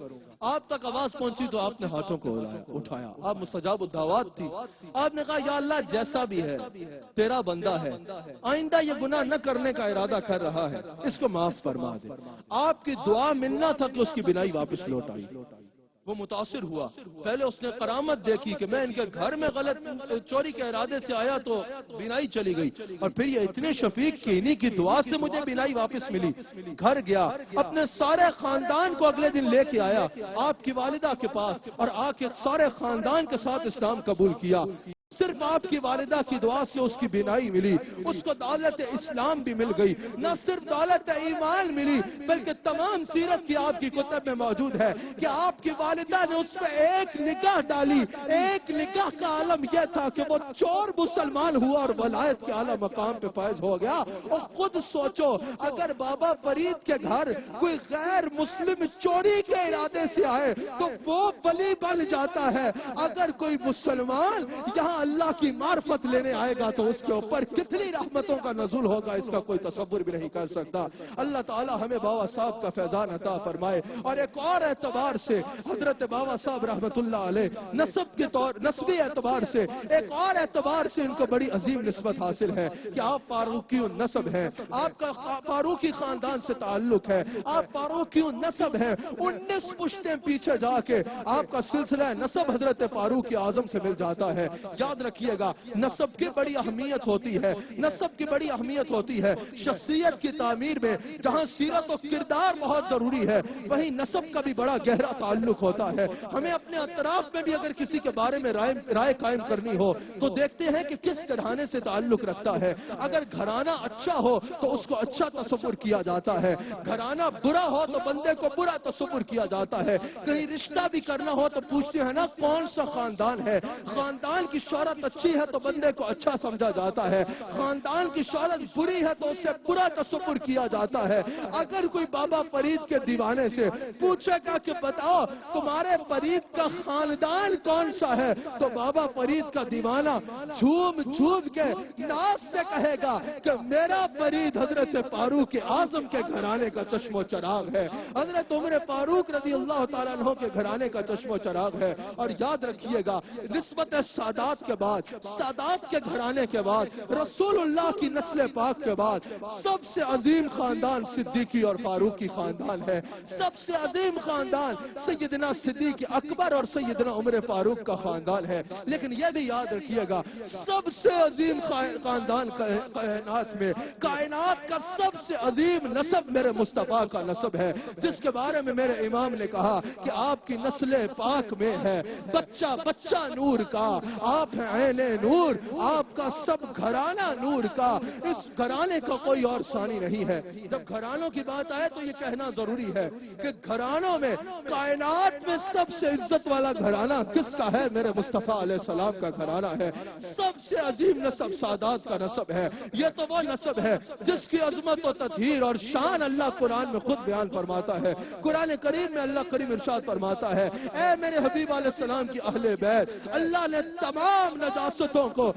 آپ تک آواز پہنچی تو آپ نے ہاتھوں کو اٹھایا، آپ مستجاب الدعوات تھی، آپ نے کہا یا اللہ جیسا بھی ہے تیرا بندہ ہے، آئندہ یہ گناہ نہ کرنے کا ارادہ کر رہا ہے، اس کو معاف فرما دے۔ آپ کی دعا ملنا تھا کہ اس کی بینائی واپس لوٹ آئی۔ وہ متاثر ہوا، پہلے اس نے کرامت دیکھی کہ میں ان کے گھر میں غلط چوری کے ارادے سے آیا تو بینائی چلی گئی، اور پھر یہ اتنے شفیق کہ انہی کی دعا سے مجھے بینائی واپس ملی۔ گھر گیا، اپنے سارے خاندان کو اگلے دن لے کے آیا آپ کی والدہ کے پاس، اور آ کے سارے خاندان کے ساتھ اسلام قبول کیا۔ صرف آپ کی والدہ کی دعا سے اس کی بینائی ملی، اس کو دولت اسلام بھی مل گئی، نہ صرف دولت ایمان ملی بلکہ تمام سیرت کی آپ کی کتب میں موجود ہے کہ آپ کی والدہ نے اس پہ ایک نگاہ ڈالی، ایک نگاہ کا عالم یہ تھا کہ وہ چور مسلمان ہوا اور ولایت کے اعلیٰ مقام پہ فائز ہو گیا۔ اور خود سوچو اگر بابا فرید کے گھر کوئی غیر مسلم چوری کے ارادے سے آئے تو وہ ولی بن جاتا ہے، اگر کوئی مسلمان یہاں اللہ کی معرفت لینے آئے گا تو اس کے اوپر کتنی رحمتوں کا نزول ہوگا، اس کا کوئی تصور بھی نہیں کر سکتا۔ اللہ تعالی ہمیں بابا صاحب کا فیضان عطا فرمائے۔ اور ایک اور اعتبار سے حضرت بابا صاحب رحمت اللہ علیہ نسبی اعتبار سے ایک اور اعتبار سے ان کو بڑی عظیم نسبت حاصل ہے کہ آپ فاروقی النسب ہیں، آپ کا فاروقی خاندان سے تعلق ہے، آپ فاروقی النسب ہیں۔ 19 پشتیں پیچھے جا کے آپ کا سلسلہ نسب حضرت فاروق اعظم سے مل جاتا ہے۔ یاد رکھیے گا نسب کی بڑی اہمیت ہوتی ہے، نسب کی بڑی اہمیت ہوتی ہے شخصیت کی تعمیر میں۔ جہاں سیرت و کردار بہت ضروری ہے وہیں نسب کا بھی بڑا گہرا تعلق ہوتا ہے۔ ہمیں اپنے اطراف میں بھی اگر کسی کے بارے میں رائے قائم کرنی ہو تو دیکھتے ہیں کہ کس گھرانے سے تعلق رکھتا ہے۔ اگر گھرانہ اچھا ہو تو اس کو اچھا تصور کیا جاتا ہے، گھرانہ برا ہو تو بندے کو برا تصور کیا جاتا ہے۔ کہیں رشتہ بھی کرنا ہو تو پوچھتے ہیں نا کون سا خاندان ہے، خاندان کی شہرت اچھی ہے تو بندے کو اچھا سمجھا جاتا ہے، خاندان کی شہرت بری ہے تو اسے برا تصور کیا جاتا ہے۔ اگر کوئی بابا فرید کے دیوانے سے پوچھے گا کہ بتاؤ تمہارے فرید کا خاندان کون سا ہے تو بابا فرید کا دیوانہ جھوم جھوم کے ناز سے کہے گا کہ میرا فرید حضرت فاروق اعظم کے گھرانے کا چشم و چراغ ہے، حضرت عمر فاروق رضی اللہ تعالیٰ عنہ کے گھرانے کا چشم و چراغ ہے۔ اور یاد رکھیے گا نسبت سادات کے بعد بعد، سادات کے گھرانے کے بعد، رسول اللہ کی نسل پاک کے بعد سب سے عظیم خاندان صدیقی اور فاروقی خاندان ہے۔ سب سے عظیم خاندان سیدنا صدیق اکبر اور سیدنا عمر فاروق کا خاندان ہے۔ لیکن یہ بھی یاد رکھیے گا، سب سے عظیم خاندان کائنات میں، کائنات کا سب سے عظیم نسب میرے مصطفیٰ کا نسب ہے، جس کے بارے میں میرے امام نے کہا کہ آپ کی نسل پاک میں ہے بچہ بچہ نور کا، آپ ہیں عین نور، آپ کا سب گھرانہ نور کا، اس گھرانے کا کوئی اور ثانی نہیں ہے۔ جب گھرانوں کی بات آئے تو یہ کہنا ضروری ہے کہ گھرانوں میں، کائنات میں سب سے عزت والا گھرانہ کس کا ہے؟ میرے مصطفیٰ علیہ السلام کا گھرانہ ہے۔ سب سے عظیم نسب سادات کا نسب ہے۔ یہ تو وہ نسب ہے جس کی عظمت و تطہیر اور شان اللہ قرآن میں خود بیان فرماتا ہے۔ قرآن کریم میں اللہ کریم ارشاد فرماتا ہے، اے میرے حبیب علیہ السلام کی اہل بیت، اللہ نے تمام نجاستوں کو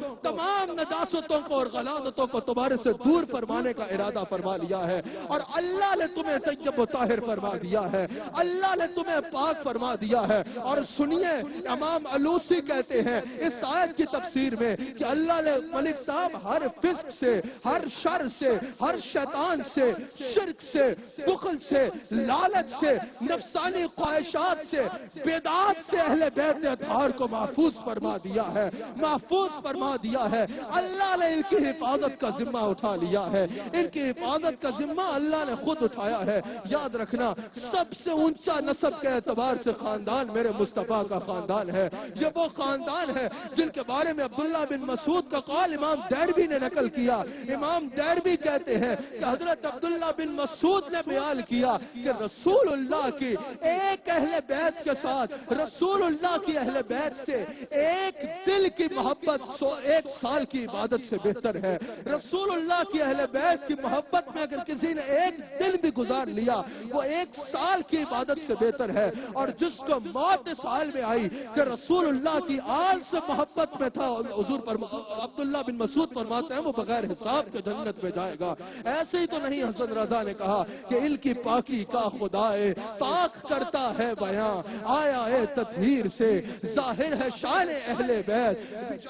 اور غلاظتوں کو تمہارے سے دور فرمانے کا ارادہ فرما لیا ہے، اور اللہ نے تمہیں طیب و طاہر فرما دیا ہے، اللہ نے تمہیں پاک فرما دیا ہے۔ اور سنیے، امام علوسی کہتے ہیں اس آیت کی تفسیر میں کہ اللہ نے ملک صاحب ہر فسق سے، ہر شر سے، ہر شیطان سے، شرک سے، بخل سے، لالچ سے، نفسانی خواہشات سے، بدعات سے اہل بیت اطہار کو محفوظ فرما دیا ہے، محفوظ فرما دیا ہے۔ اللہ نے ان کی حفاظت کا ذمہ اٹھا لیا ہے، ان کی حفاظت کا ذمہ اللہ نے خود اٹھایا ہے۔ یاد رکھنا، سب سے اونچا نسب کے اعتبار سے خاندان میرے مصطفیٰ کا خاندان ہے۔ یہ وہ خاندان ہے جن کے بارے میں عبداللہ بن مسعود کا قول امام دیربی نے نقل کیا۔ امام دیربی کہتے ہیں کہ حضرت عبداللہ بن مسعود نے بیان کیا کہ رسول اللہ کی ایک اہل بیت کے ساتھ، رسول اللہ کی اہل بیت سے ایک دل کی محبت 1 سال کی عبادت سے بہتر ہے۔ رسول اللہ کی اہل بیت کی محبت میں اگر کسی نے ایک دن بھی گزار لیا، وہ 1 سال کی عبادت سے بہتر ہے۔ اور جس کو موت اس حال میں آئی کہ رسول اللہ کی آل سے محبت میں تھا، حضور عبداللہ بن مسعود فرماتے ہیں وہ بغیر حساب کے جنت میں جائے گا۔ ایسے ہی تو نہیں، حسن رضا نے کہا کہ ان کی پاکی کا خدائے پاک کرتا ہے بیاں، آیا اے تطہیر سے ظاہر ہے شان اہل بیت،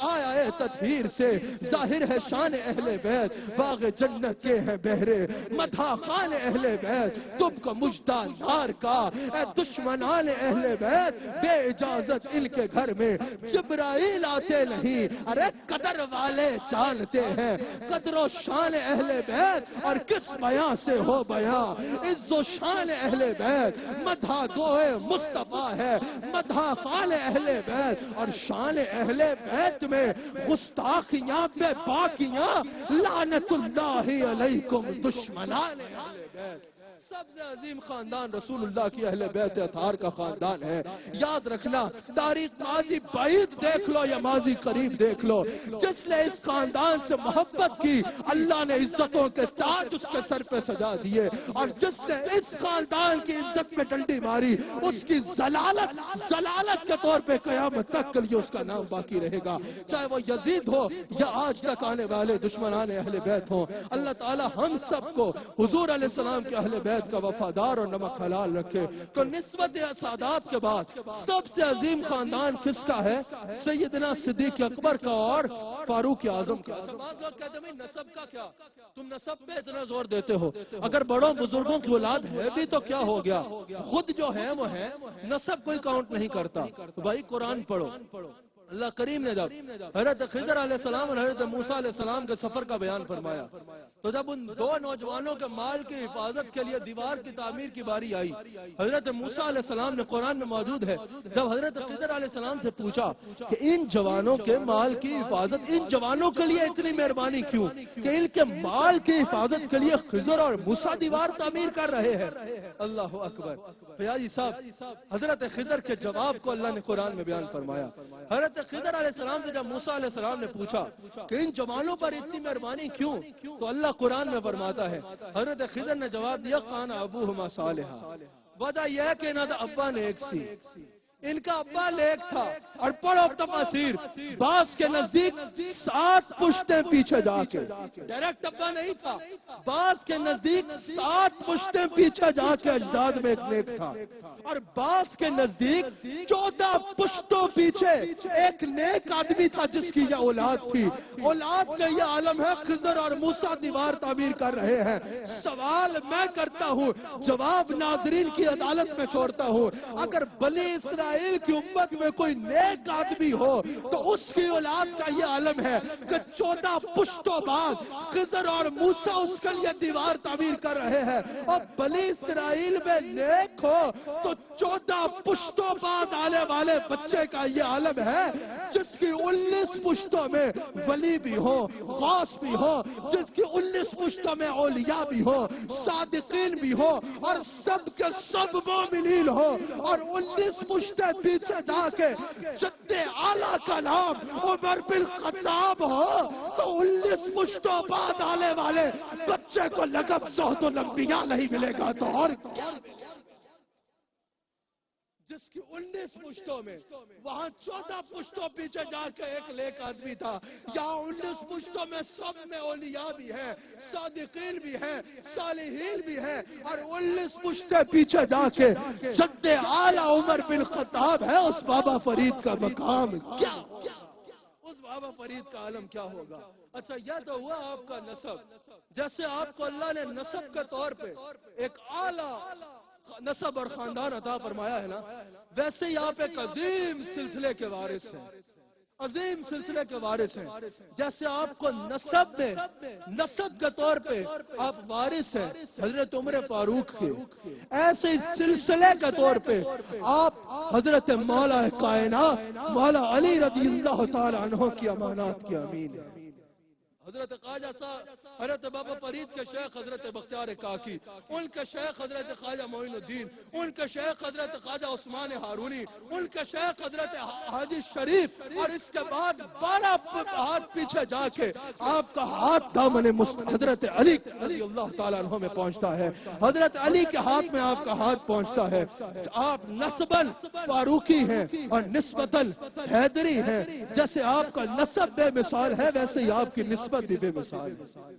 آیا اے تطہیر سے ظاہر ہے شان اہل بیت، باغ جنت کے ہیں بہرے مدھا خان اہل بیت، تم کو مجدہ نار کا اے دشمنان اہل بیت، بے اجازت ان کے گھر میں جبرائیل آتے نہیں۔ ارے قدر والے جانتے ہیں قدر و شان اہل بیت، اور کس بیاں سے ہو بیاں عز و شان اہل بیت، مدھا گوئے مصطفیٰ ہے مدھا خان اہل بیت، اور شان اہل بیت میں گستاخیاں بے باکیاں، لعنت اللہ علیکم دشمنان اہل بیت۔ سب سے عظیم خاندان رسول اللہ کی اہل بیت اطہار کا خاندان ہے۔ یاد رکھنا، تاریخ ماضی بعید دیکھ لو یا ماضی قریب دیکھ لو، جس نے اس خاندان سے محبت کی اللہ نے عزتوں کے تاج اس کے سر پہ سجا دیے، اور جس نے اس خاندان کی عزت میں ڈنڈی ماری اس کی ضلالت کے طور پہ قیامت تک کے لیے اس کا نام باقی رہے گا، چاہے وہ یزید ہو یا آج تک آنے والے دشمنان اہل بیت ہوں۔ اللہ تعالی ہم سب کو حضور علیہ السلام کے اہل بیت کا وفادار اور نمک حلال رکھے۔ تو نسبت سادات کے بعد سب سے عظیم خاندان کس کا ہے؟ سیدنا صدیق اکبر کا اور فاروق اعظم کا۔ بعض لوگ کہتے ہیں نسب کا کیا، تم نسب پہ اتنا زور دیتے ہو، اگر بڑوں بزرگوں کی اولاد ہے بھی تو کیا ہو گیا، خود جو ہے وہ ہے، نسب کوئی کاؤنٹ نہیں کرتا۔ بھائی قرآن پڑھو، اللہ کریم نے جب حضرت خضر علیہ السلام اور حضرت موسیٰ علیہ السلام کے سفر کا بیان فرمایا، تو جب ان 2 نوجوانوں کے مال کی حفاظت کے لیے دیوار کی تعمیر کی باری آئی، حضرت موسیٰ علیہ السلام نے قرآن میں موجود ہے، جب حضرت خضر علیہ السلام سے پوچھا کہ ان جوانوں کے مال کی حفاظت، ان جوانوں کے لیے اتنی مہربانی کیوں کہ ان کے مال کی حفاظت کے لیے خضر اور موسیٰ دیوار تعمیر کر رہے ہیں؟ اللہ اکبر۔ فیاضی صاحب، حضرت خضر کے جواب کو اللہ نے قرآن میں بیان فرمایا۔ حضرت خضر علیہ السلام سے جب موسیٰ علیہ السلام نے پوچھا کہ ان جوانوں پر اتنی مہربانی کیوں، تو اللہ قرآن میں فرماتا ہے، حضرت خضر نے جواب دیا، کان ابوہما صالحا، وجہ یہ ہے کہ انہاں دا ابا نیک سی، ان کا ابا نیک تھا، اور پڑھو تفاسیر، بعض کے نزدیک 7 پشتیں پیچھے جا کے، ڈائریکٹ ابا نہیں تھا، بعض کے نزدیک 7 پشتیں پیچھے جا کے اجداد میں ایک نیک تھا، اور بعض کے نزدیک 14 پشتوں پیچھے ایک نیک آدمی تھا جس کی یہ اولاد تھی۔ اولاد کا یہ عالم ہے، خضر اور موسیٰ دیوار تعمیر کر رہے ہیں۔ سوال میں کرتا ہوں، جواب ناظرین کی عدالت میں چھوڑتا ہوں، اگر بنی اسرائیل کی امت میں کوئی نیک آدمی ہو تو اس کی اولاد کا یہ عالم ہے کہ 14 پشتوں بعد خضر اور موسیٰ اس کے لیے دیوار تعمیر کر رہے ہیں، اور بنی اسرائیل میں نیک ہو تو 14 پشتوں بعد آنے والے بچے کا یہ عالم ہے جس کی 19 پشتوں میں ولی بھی ہو، غوث بھی ہو، جس کی 19 پشتوں میں اولیاء بھی ہو، صادقین بھی ہو، اور سب کے سب مومنین ہو، اور 19 پشتے پیچھے جا کے جد اعلیٰ کا نام عمر بن خطاب ہو تو 19 پشتوں بعد آنے والے بچے کو لقب زہد الانبیاء نہیں ملے گا تو اور کیا ملے گا؟ جس کی 19 پشتوں میں، وہاں 14 پشتوں پیچھے جا کے ایک نیک آدمی تھا، یہاں 19 پشتوں میں سب میں اولیاء بھی ہیں، صادقین بھی ہیں، صالحین بھی ہیں، اور 19 پشتے پیچھے جا کے جد اعلیٰ عمر بن خطاب ہے۔ اس بابا فرید کا مقام کیا ہوگا؟ اس بابا فرید کا عالم کیا ہوگا؟ اچھا، یہ تو ہوا آپ کا نسب، جیسے آپ کو اللہ نے نسب کے طور پہ ایک اعلیٰ نسب اور خاندان عطا فرمایا ہے نا، ویسے ہی آپ ایک عظیم سلسلے کے وارث ہیں، عظیم سلسلے کے وارث ہیں۔ جیسے آپ کو نسب میں، نسب کے طور پہ آپ وارث ہیں حضرت عمر فاروق کے، ایسے ہی سلسلے کے طور پہ آپ حضرت مولا کائنات مولا علی رضی اللہ تعالی عنہ کی امانات کے امین ہیں۔ حضرت خواجہ صاحب، حضرت بابا فرید کے شیخ حضرت بختیار کاکی، ان کے شیخ حضرت خواجہ معین الدین، ان کے شیخ حضرت خواجہ عثمان ہارونی، ان کے شیخ حضرت حاجی شریف، اور اس کے بعد 12 ہاتھ پیچھے جا کے آپ کا ہاتھ دامن حضرت علی رضی اللہ تعالیٰ عنہ میں پہنچتا ہے، حضرت علی کے ہاتھ میں آپ کا ہاتھ پہنچتا ہے۔ آپ نسباً فاروقی ہیں اور نسبتاً حیدری ہیں، جیسے آپ کا نسب بے مثال ہے ویسے ہی آپ کی نسبت بھی بے مثال ہے۔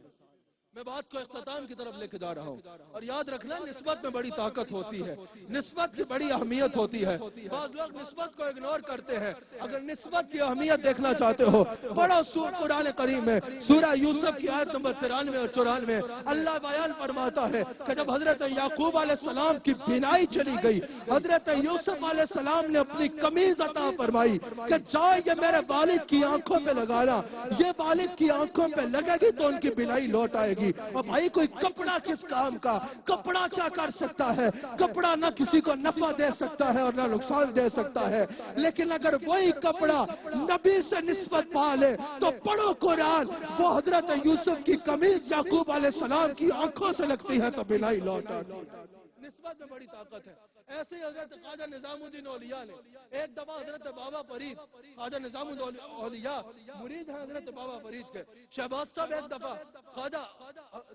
میں بات کو اختتام کی طرف لے کے جا رہا ہوں، اور یاد رکھنا نسبت میں بڑی طاقت ہوتی ہے، نسبت کی بڑی اہمیت ہوتی ہے۔ بعض لوگ نسبت کو اگنور کرتے ہیں، اگر نسبت کی اہمیت دیکھنا چاہتے ہو پڑھو قرآن کریم میں سورہ یوسف کی آیت نمبر 93 اور 94، اللہ بیان فرماتا ہے کہ جب حضرت یعقوب علیہ السلام کی بینائی چلی گئی، حضرت یوسف علیہ السلام نے اپنی قمیض عطا فرمائی کہ جاؤ یہ میرے والد کی آنکھوں پہ لگانا، یہ والد کی آنکھوں پہ لگے گی تو ان کی بینائی لوٹ آئے گی۔ اور بھائی کوئی کپڑا کس کام کا، کپڑا کیا کر سکتا ہے؟ کپڑا نہ کسی کو نفع دے سکتا ہے اور نہ نقصان دے سکتا ہے، لیکن اگر وہی کپڑا نبی سے نسبت پا لے تو پڑھو قرآن، وہ حضرت یوسف کی قمیض یعقوب علیہ السلام کی آنکھوں سے لگتی ہے تو بینائی لوٹ آتی ہے۔ نسبت میں بڑی طاقت ہے۔ ایسے ہی حضرت خواجہ نظام الدین اولیاء نے ایک دفعہ حضرت بابا فرید، خواجہ نظام الدین اولیاء مرید ہیں حضرت بابا فرید کے، شہباز صاحب ایک دفعہ خواجہ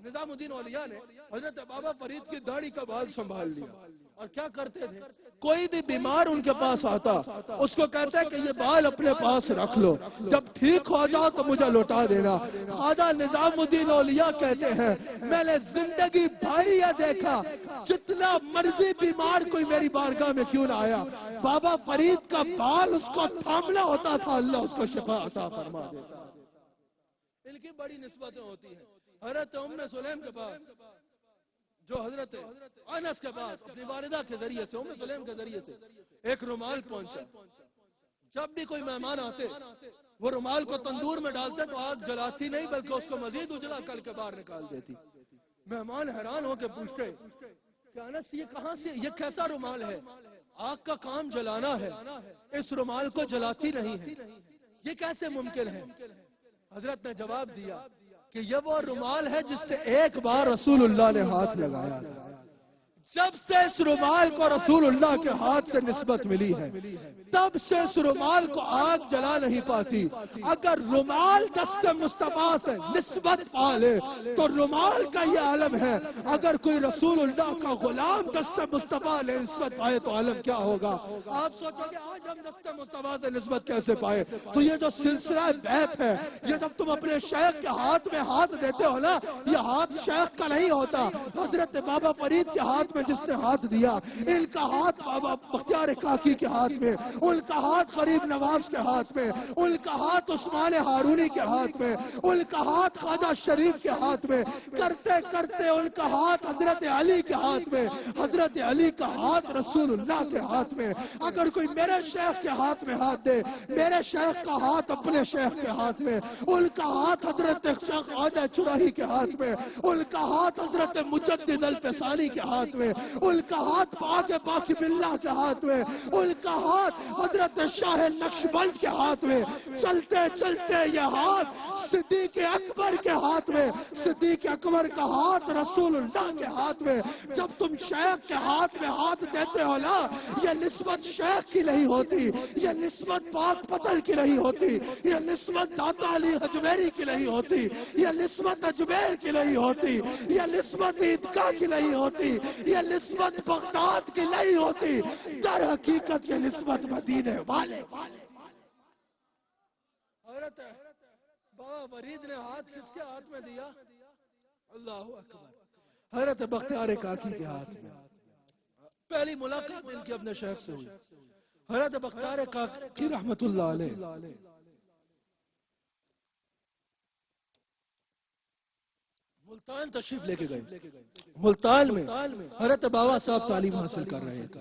نظام الدین اولیاء نے حضرت بابا فرید کی داڑھی کا بال سنبھال لیا، اور کیا کرتے تھے؟ کوئی بھی بیمار ان کے پاس آتا اس کو کہتے ہیں کہ یہ بال اپنے پاس رکھ لو، جب ٹھیک ہو جاؤ تو مجھے لوٹا دینا۔ خواجہ نظام الدین اولیاء کہتے ہیں میں نے زندگی بھر یہ دیکھا جتنا مرضی بیمار کوئی میری بارگاہ میں کیوں نہ آیا، بابا فرید کا بال اس کو تھامنا ہوتا تھا، اللہ اس کو شفا عطا فرما دیتا۔ ان کی بڑی نسبتیں ہوتی ہیں۔ حضرت ام سلیم کے پاس، جو حضرت انس کے پاس اپنی والدہ کے ذریعے سے، ام سلیم کے ذریعے سے ایک رومال پہنچا، جب بھی کوئی مہمان آتے وہ رومال کو تندور میں ڈالتے تو آگ جلاتی نہیں بلکہ اس کو مزید اجلا کر کے باہر نکال دیتی۔ مہمان حیران ہو کے پوچھتے کہ انس یہ کہاں سے، یہ کیسا رومال ہے؟ آگ کا کام جلانا ہے، اس رومال کو جلاتی نہیں ہے، یہ کیسے ممکن ہے؟ حضرت نے جواب دیا کہ یہ وہ رومال ہے جس سے ایک بار رسول اللہ نے ہاتھ لگایا تھا، جب سے اس رومال کو رسول اللہ کے ہاتھ سے نسبت ملی ہے تب سے اس رومال کو آگ جلا نہیں پاتی. اگر رومال دست مصطفیٰ سے نسبت پالے تو رومال کا یہ عالم ہے. اگر کوئی رسول اللہ کا غلام دست مصطفیٰ لے نسبت پائے تو عالم کیا ہوگا؟ آپ سوچو کہ آج ہم دست مصطفیٰ سے نسبت کیسے پائے؟ تو یہ جو سلسلہ بیعت ہے، یہ جب تم اپنے شیخ کے ہاتھ میں ہاتھ دیتے ہو نا، یہ ہاتھ شیخ کا نہیں ہوتا. حضرت بابا فرید کے ہاتھ میں جس نے ہاتھ دیا، ان کا ہاتھ بابا بختیار کاکی کے ہاتھ میں، ان کا ہاتھ غریب نواز کے ہاتھ میں، ان کا ہاتھ عثمان ہارونی کے ہاتھ میں، ان کا ہاتھ خواجہ شریف کے ہاتھ میں، کرتے کرتے ان کا ہاتھ حضرت علی کے ہاتھ میں، حضرت علی کا ہاتھ رسول اللہ کے ہاتھ میں. اگر کوئی میرے شیخ کے ہاتھ میں ہاتھ دے، میرے شیخ کا ہاتھ اپنے شیخ کے ہاتھ میں، ان کا ہاتھ حضرت شیخ خواجہ چراہی کے ہاتھ میں، ان کا ہاتھ حضرت مجدد الفسانی کے ہاتھ میں، ان کا ہاتھ پاک باقی باللہ کے ہاتھ میں، ان کا ہاتھ حضرت شاہ نقشبند کے ہاتھ میں، چلتے چلتے یہ ہاتھ صدیق اکبر کے ہاتھ میں، صدیق اکبر کا ہاتھ رسول اللہ کے ہاتھ میں. جب تم شیخ کے ہاتھ میں ہاتھ دیتے ہو نا، یہ نسبت شیخ کی نہیں ہوتی، یہ نسبت پاک پتل کی نہیں ہوتی، یہ نسبت داتا علی اجمیری کی نہیں ہوتی، یہ نسبت اجمیر کی نہیں ہوتی، یہ نسبت عیدگاہ کی نہیں ہوتی، یہ نسبت بغداد کی نہیں ہوتی. در حقیقت یہ نسبت مدینے والے. حضرت بابا فرید نے ہاتھ کس کے ہاتھ میں دیا؟ اللہ اکبر. حضرت بختیار کاکی کے ہاتھ میں. پہلی ملاقات ان کی اپنے شیخ سے ہوئی. حضرت بختیار کاکی رحمت اللہ علیہ ملتان تشریف لے کے گئے. ملتان میں حضرت بابا صاحب تعلیم حاصل کر رہے تھے.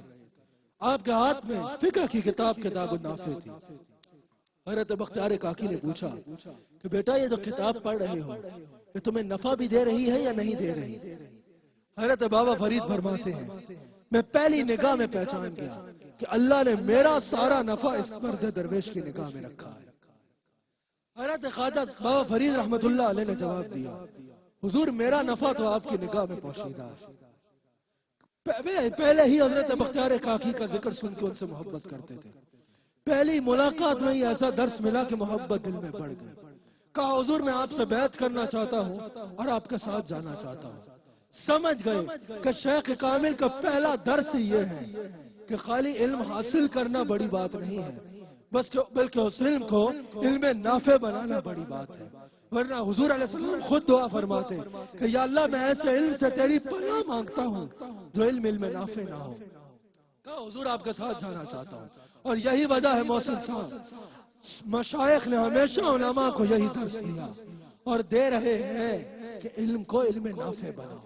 آپ کے ہاتھ میں فقہ کی کتاب النافع تھی. حضرت بختیار کاکی نے پوچھا کہ بیٹا یہ جو کتاب پڑھ رہے ہو یہ تمہیں نفع بھی دے رہی ہے یا نہیں دے رہی؟ حضرت بابا فرید فرماتے ہیں میں پہلی نگاہ میں پہچان گیا کہ اللہ نے میرا سارا نفع اس مرد درویش کی نگاہ میں رکھا ہے. حضرت خواجہ بابا فرید رحمت اللہ علیہ نے جواب دیا حضور میرا نفع تو آپ کی نگاہ میں پوشیدہ ہے. پہلے ہی حضرت بختیار کاکی کا ذکر سن کے ان سے محبت کرتے تھے. پہلی ملاقات میں ہی ایسا درس ملا کہ محبت دل میں بڑھ گئی. کہا حضور میں آپ سے بیعت کرنا چاہتا ہوں اور آپ کے ساتھ جانا چاہتا ہوں. سمجھ گئے کہ شیخ کامل کا پہلا درس ہی یہ ہے کہ خالی علم حاصل کرنا بڑی بات نہیں ہے بلکہ اس علم کو علم نافع بنانا بڑی بات ہے. ورنہ حضور علیہ السلام خود دعا فرماتے کہ یا اللہ میں ایسے علم سے تیری پناہ مانگتا ہوں جو علم نافع نہ ہو. کہا حضور آپ کے ساتھ جانا چاہتا ہوں. اور یہی وجہ ہے محسن صاحب مشائخ نے ہمیشہ علماء کو یہی درس دیا اور دے رہے ہیں کہ علم کو علم نافع بناؤ.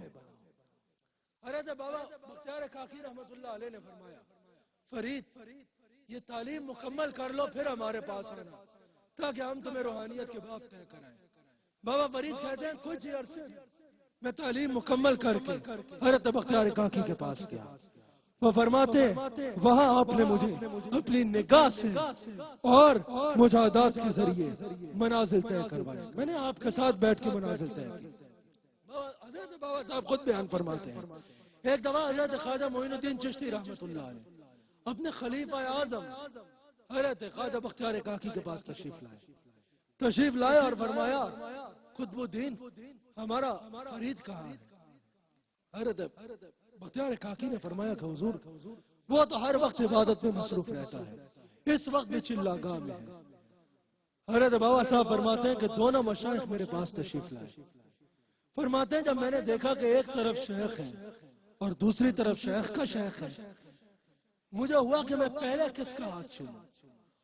حضرت بابا بختیار کاکی رحمت اللہ علیہ نے فرمایا فرید یہ تعلیم مکمل کر لو پھر ہمارے پاس آنا تاکہ ہم تمہیں روحانیت کے باب طے کرائیں. بابا فرید کہتے ہیں کچھ عرصے میں تعلیم مکمل کر کے حضرت بختیار کاکی کے پاس گیا. وہ فرماتے وہاں آپ نے مجھے اپنی نگاہ سے اور مجاہدات کے ذریعے منازل طے کروائی. میں نے آپ کے ساتھ بیٹھ کے منازل طے کی. حضرت بابا صاحب خود بیان فرماتے ہیں ایک دفعہ حضرت خواجہ معین الدین چشتی رحمت اللہ علیہ اپنے خلیفہ اعظم حضرت خواجہ بختیار کاکی کے پاس تشریف لائے اور فرمایا قطب الدین ہمارا فرید کہاں ہے؟ حضرت بختیار کاکی نے فرمایا کہ حضور وہ تو ہر وقت عبادت میں مصروف رہتا ہے اس وقت بھی چلا گاہ میں ہے. حضرت بابا صاحب فرماتے ہیں کہ دونوں مشائخ میرے پاس تشریف لائے. فرماتے ہیں جب میں نے دیکھا کہ ایک طرف شیخ ہے اور دوسری طرف شیخ کا شیخ ہے مجھے ہوا کہ میں پہلے کس کا ہاتھ چھوڑوں.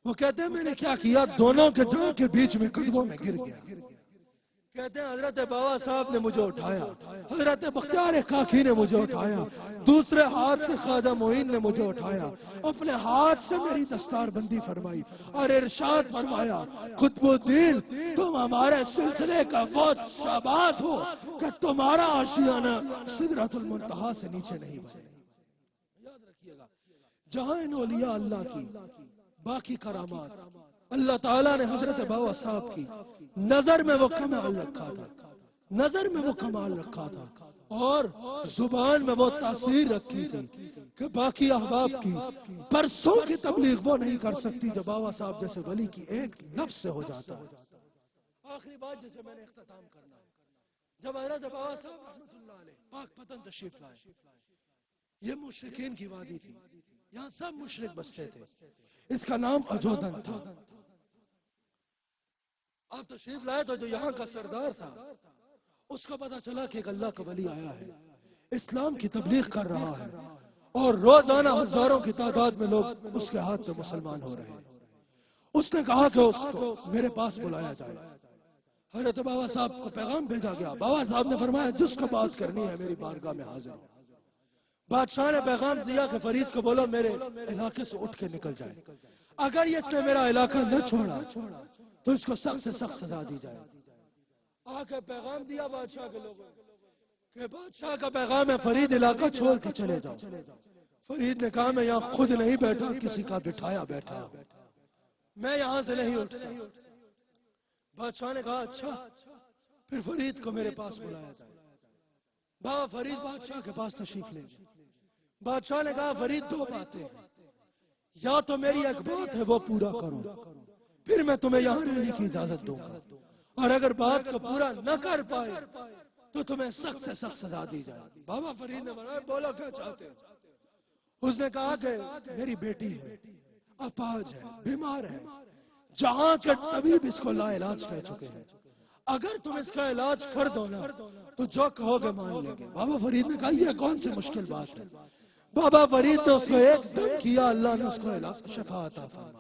وہ کہتے ہیں میں نے کیا کیا دونوں کے جان کے بیچ میں قدموں میں گر گیا. کہتے ہیں حضرت بابا صاحب نے مجھے اٹھایا حضرت بختیار کاکی نے مجھے اٹھایا دوسرے ہاتھ سے خواجہ معین نے مجھے اٹھایا اپنے ہاتھ سے میری دستار بندی فرمائی اور ارشاد فرمایا قطب الدین تم ہمارے سلسلے کا وہ شہباز ہو کہ تمہارا آشیانہ سدرۃ المنتہا سے نیچے نہیں بنے. یاد رکھیے گا جہاں ان اولیاء اللہ کی باقی کرامات اللہ تعالیٰ نے حضرت بابا صاحب کی نظر میں وہ کمال رکھا تھا نظر میں وہ کمال رکھا تھا اور زبان میں وہ تاثیر رکھی تھی کہ باقی احباب کی برسوں کی تبلیغ وہ نہیں کر سکتی جو بابا صاحب جیسے ولی کی ایک لفظ سے ہو جاتا ہے. آخری بات جسے میں نے اختتام کرنا ہے، جب حضرت بابا صاحب رحمت اللہ علیہ پاک پتن تشریف لائے، یہ مشرکین کی وادی تھی، یہاں سب مشرک بستے تھے، اس کا نام اجودن تھا. آپ تشریف لائے تو جو یہاں کا سردار تھا اس کو پتا چلا کہ ایک اللہ کا ولی آیا ہے، اسلام کی تبلیغ کر رہا ہے، اور روزانہ ہزاروں کی تعداد میں لوگ اس کے ہاتھ میں مسلمان ہو رہے ہیں. اس نے کہا کہ اس کو میرے پاس بلایا جائے. حضرت بابا صاحب کو پیغام بھیجا گیا. بابا صاحب نے فرمایا جس کو بات کرنی ہے میری بارگاہ میں حاضر ہو. بادشاہ نے پیغام دیا کہ فرید کو بولو میرے علاقے سے اٹھ کے نکل جائے، اگر یہ اس نے میرا علاقہ نہ چھوڑا تو اس کو سخت سے سخت سزا دی جائے. آ کے پیغام دیا بادشاہ کے لوگوں کہ بادشاہ کا پیغام ہے فرید علاقہ چھوڑ کے چلے جاؤ. فرید نے کہا میں یہاں خود نہیں بیٹھا، کسی کا بٹھایا بیٹھا، میں یہاں سے نہیں اٹھتا. بادشاہ نے کہا اچھا پھر فرید کو میرے پاس بلایا جائے. بابا فرید بادشاہ کے پاس تشریف لے گئے. بادشاہ نے کہا فرید دو باتیں، یا تو میری ایک بات ہے وہ پورا کرو پھر میں تمہیں یہاں رہنے کی اجازت دوں گا، اور اگر بات کو پورا نہ کر پائے تو تمہیں سخت سے سخت سزا دی جائے. بابا فرید نے بولا کیا چاہتے ہیں؟ اس نے کہا کہ میری بیٹی ہے، اپاہج ہے، بیمار ہے، جہاں کے طبیب اس کو لا علاج کہہ چکے ہیں، اگر تم اس کا علاج کر دو نا تو جو کہو گے مان لیں گے. بابا فرید نے کہا یہ کون سی مشکل بات ہے؟ بابا فرید نے اس کو ایک دم کیا، اللہ نے اس کو علاج شفا عطا فرمائی.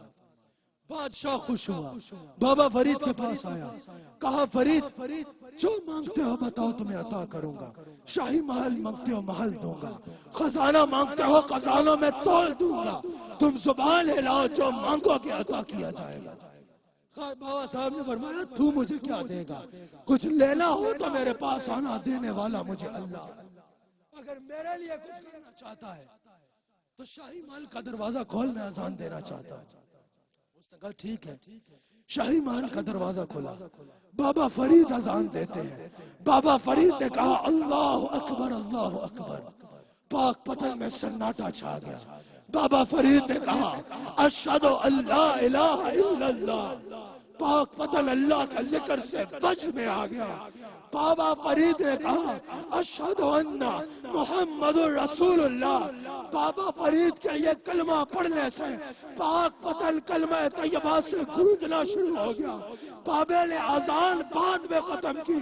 بادشاہ خوش ہوا، بابا فرید کے پاس آیا، کہا فرید جو مانگتے ہو بتاؤ تمہیں عطا کروں گا. شاہی محل مانگتے ہو محل دوں گا، خزانہ مانگتے ہو خزانوں میں تول دوں گا، تم زبان ہلاؤ جو مانگو گے عطا کیا جائے گا. بابا صاحب نے فرمایا تو مجھے کیا دے گا؟ کچھ لینا ہو تو میرے پاس آنا، دینے والا مجھے اللہ. اگر میرے لیے کچھ کرنا چاہتا ہے تو شاہی محل کا دروازہ کھول میں اذان دینا چاہتا ہوں. اس نے کہا ٹھیک ہے. شاہی محل کا دروازہ کھولا، بابا فرید اذان دیتے ہیں. بابا فرید نے کہا اللہ اکبر اللہ اکبر. پاک پتن میں سناٹا چھا گیا. بابا فرید نے کہا اشہد ان لا الہ الا اللہ. پاک پتن اللہ کا ذکر سے بج میں آ گیا. بابا فرید نے کہا اشہد ان محمد رسول اللہ. بابا فرید کے یہ کلمہ پڑھنے سے پاک پتن کلمہ طیبہ سے گونجنا شروع ہو گیا. بابے نے اذان بعد میں ختم کی،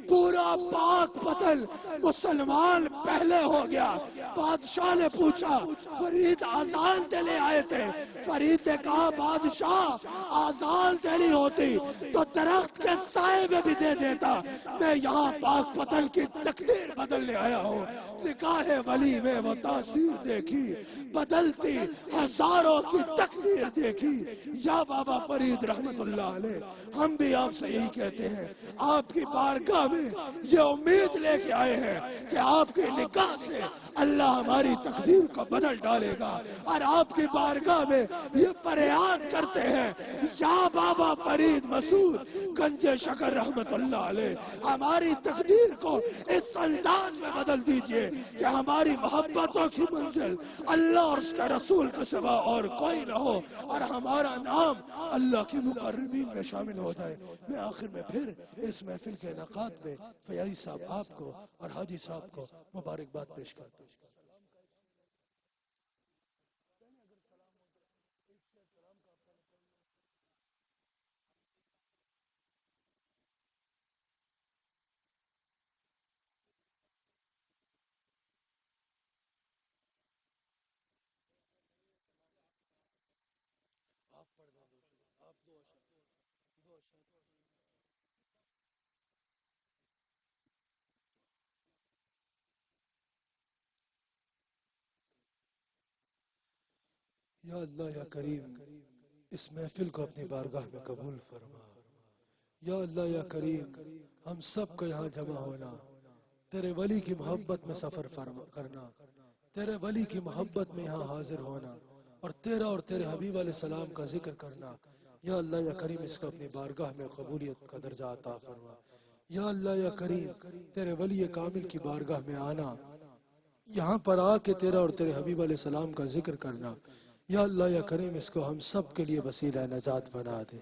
پورا پاک پتن مسلمان پہلے ہو گیا. بادشاہ نے پوچھا فرید اذان دینے آئے تھے؟ فرید نے کہا بادشاہ اذان دینی ہوتی تو درخت کے سائے میں بھی دے دیتا، میں یہاں پاک پتن کی تقدیر بدلنے آیا ہوں. نکاح ولی میں وہ تاثیر دیکھی، بدلتی ہزاروں کی تقدیر دیکھی. یا بابا فرید رحمت اللہ علیہ ہم بھی آپ سے یہی کہتے ہیں، آپ کی بارگاہ میں یہ امید لے کے آئے ہیں کہ آپ کے نکاح سے اللہ ہماری تقدیر کو بدل ڈالے گا، اور آپ کی بارگاہ میں یہ فریاد کرتے ہیں یا بابا فرید مسعود گنج شکر رحمت اللہ علیہ ہماری تقدیر کو اس انداز میں بدل دیجئے کہ ہماری محبتوں کی منزل اللہ اور اس کے رسول کے سوا اور کوئی نہ ہو، اور ہمارا نام اللہ کی مقربین میں شامل ہو جائے. میں آخر میں پھر اس محفل کے انعقاد میں فیاضی صاحب آپ کو اور حاجی صاحب کو مبارکباد پیش کرتا ہوں. یا اللہ یا کریم اس محفل کو اپنی بارگاہ میں قبول فرما. یا اللہ یا کریم ہم سب کو یہاں جمع ہونا، تیرے ولی کی محبت میں سفر کرنا، تیرے ولی کی محبت میں یہاں حاضر ہونا، اور تیرا اور تیرے حبیب علیہ السلام کا ذکر کرنا. یا اللہ یا کریم اس کو اپنی بارگاہ میں قبولیت کا درجہ عطا فرما. یا اللہ یا کریم تیرے ولی کامل کی بارگاہ میں آنا، یہاں پر آ کے تیرا اور تیرے حبیب علیہ السلام کا ذکر کرنا، یا اللہ یا کریم اس کو ہم سب کے لیے وسیلہ نجات بنا دے۔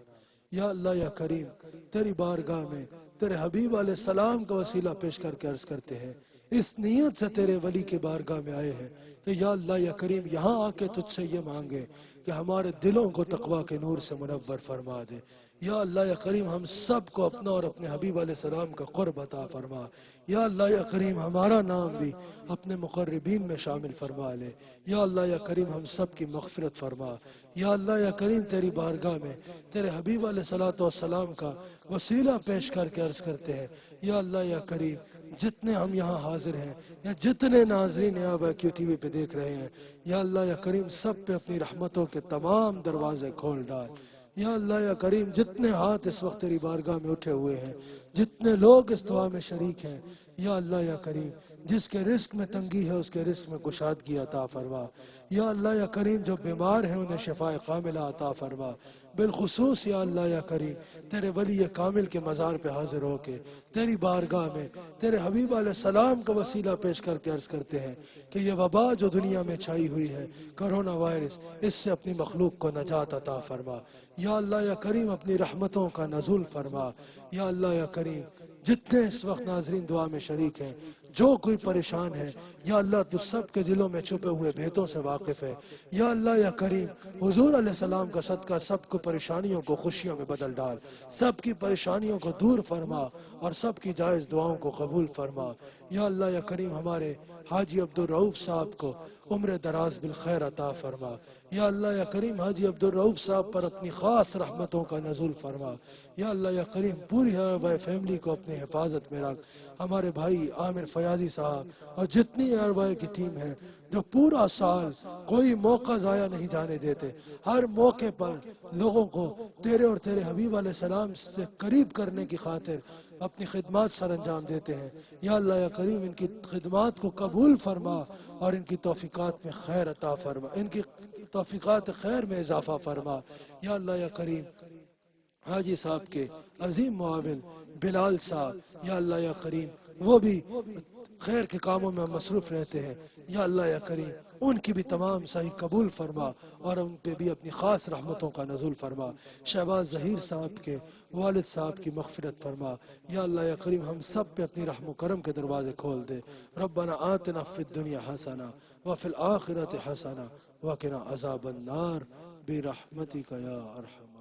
یا اللہ یا کریم تیری بارگاہ میں تیرے حبیب علیہ السلام کا وسیلہ پیش کر کے عرض کرتے ہیں، اس نیت سے تیرے ولی کے بارگاہ میں آئے ہیں کہ یا اللہ یا کریم یہاں آ کے تجھ سے یہ مانگے کہ ہمارے دلوں کو تقویٰ کے نور سے منور فرما دے۔ یا اللہ یا کریم ہم سب کو اپنا اور اپنے حبیب علیہ السلام کا قرب عطا فرما۔ یا اللہ یا کریم ہمارا نام بھی اپنے مقربین میں شامل فرما لے۔ یا اللہ یا کریم ہم سب کی مغفرت فرما۔ یا اللہ یا کریم تیری بارگاہ میں تیرے حبیب علیہ السلام کا وسیلہ پیش کر کے عرض کرتے ہیں، یا اللہ یا کریم جتنے ہم یہاں حاضر ہیں یا جتنے ناظرین ABQ TV پہ دیکھ رہے ہیں، یا اللہ یا کریم سب پہ اپنی رحمتوں کے تمام دروازے کھول ڈال۔ یا اللہ یا کریم جتنے ہاتھ اس وقت تیری بارگاہ میں اٹھے ہوئے ہیں، جتنے لوگ اس دعا میں شریک ہیں، یا اللہ یا کریم جس کے رزق میں تنگی ہے اس کے رزق میں کشادگی عطا فرما۔ یا اللہ یا کریم جو بیمار ہیں انہیں شفاء کاملہ عطا فرما۔ بالخصوص یا اللہ یا کریم تیرے ولی کامل کے مزار پہ حاضر ہو کے تیری بارگاہ میں تیرے حبیب علیہ السلام کا وسیلہ پیش کر کے عرض کرتے ہیں کہ یہ وبا جو دنیا میں چھائی ہوئی ہے، کرونا وائرس، اس سے اپنی مخلوق کو نجات عطا فرما۔ یا اللہ یا کریم اپنی رحمتوں کا نزول فرما۔ یا اللہ یا کریم جتنے اس وقت ناظرین دعا میں شریک ہیں، جو کوئی پریشان ہے، یا اللہ تو سب کے دلوں میں چھپے ہوئے بھیتوں سے واقف ہے۔ یا اللہ یا کریم حضور علیہ السلام کا صدقہ سب کو پریشانیوں کو خوشیوں میں بدل ڈال، سب کی پریشانیوں کو دور فرما اور سب کی جائز دعاؤں کو قبول فرما۔ یا اللہ یا کریم ہمارے حاجی عبدالرؤف صاحب کو عمر دراز بالخیر عطا فرما۔ یا اللہ یا کریم حاجی عبدالرؤف صاحب پر اپنی خاص رحمتوں کا نزول فرما۔ یا اللہ یا کریم پوری اربع فیملی کو اپنی حفاظت میں رکھ۔ ہمارے بھائی عامر فیاضی صاحب اور جتنی اربع کی ٹیم ہے جو پورا سال کوئی موقع ضائع نہیں جانے دیتے، ہر موقع پر لوگوں کو تیرے اور تیرے حبیب علیہ السلام سے قریب کرنے کی خاطر اپنی خدمات سر انجام دیتے ہیں۔ یا اللہ یا کریم ان کی خدمات کو قبول فرما اور ان کی توفیقات میں خیر عطا فرما، ان کی توفیقات خیر میں اضافہ فرما۔ یا اللہ یا کریم حاجی صاحب کے عظیم معاون بلال صاحب، یا اللہ یا کریم وہ بھی خیر کے کاموں میں مصروف رہتے ہیں، یا اللہ یا کریم ان کی بھی تمام صحیح قبول فرما اور ان پہ بھی اپنی خاص رحمتوں کا نزول فرما۔ شہباز ظہیر صاحب کے والد صاحب کی مغفرت فرما۔ یا اللہ یا کریم ہم سب پہ اپنی رحم و کرم کے دروازے کھول دے۔ ربنا آتنا فی الدنیا حسنہ وفی الآخرۃ حسنہ وقنا عذاب النار برحمتک یا ارحم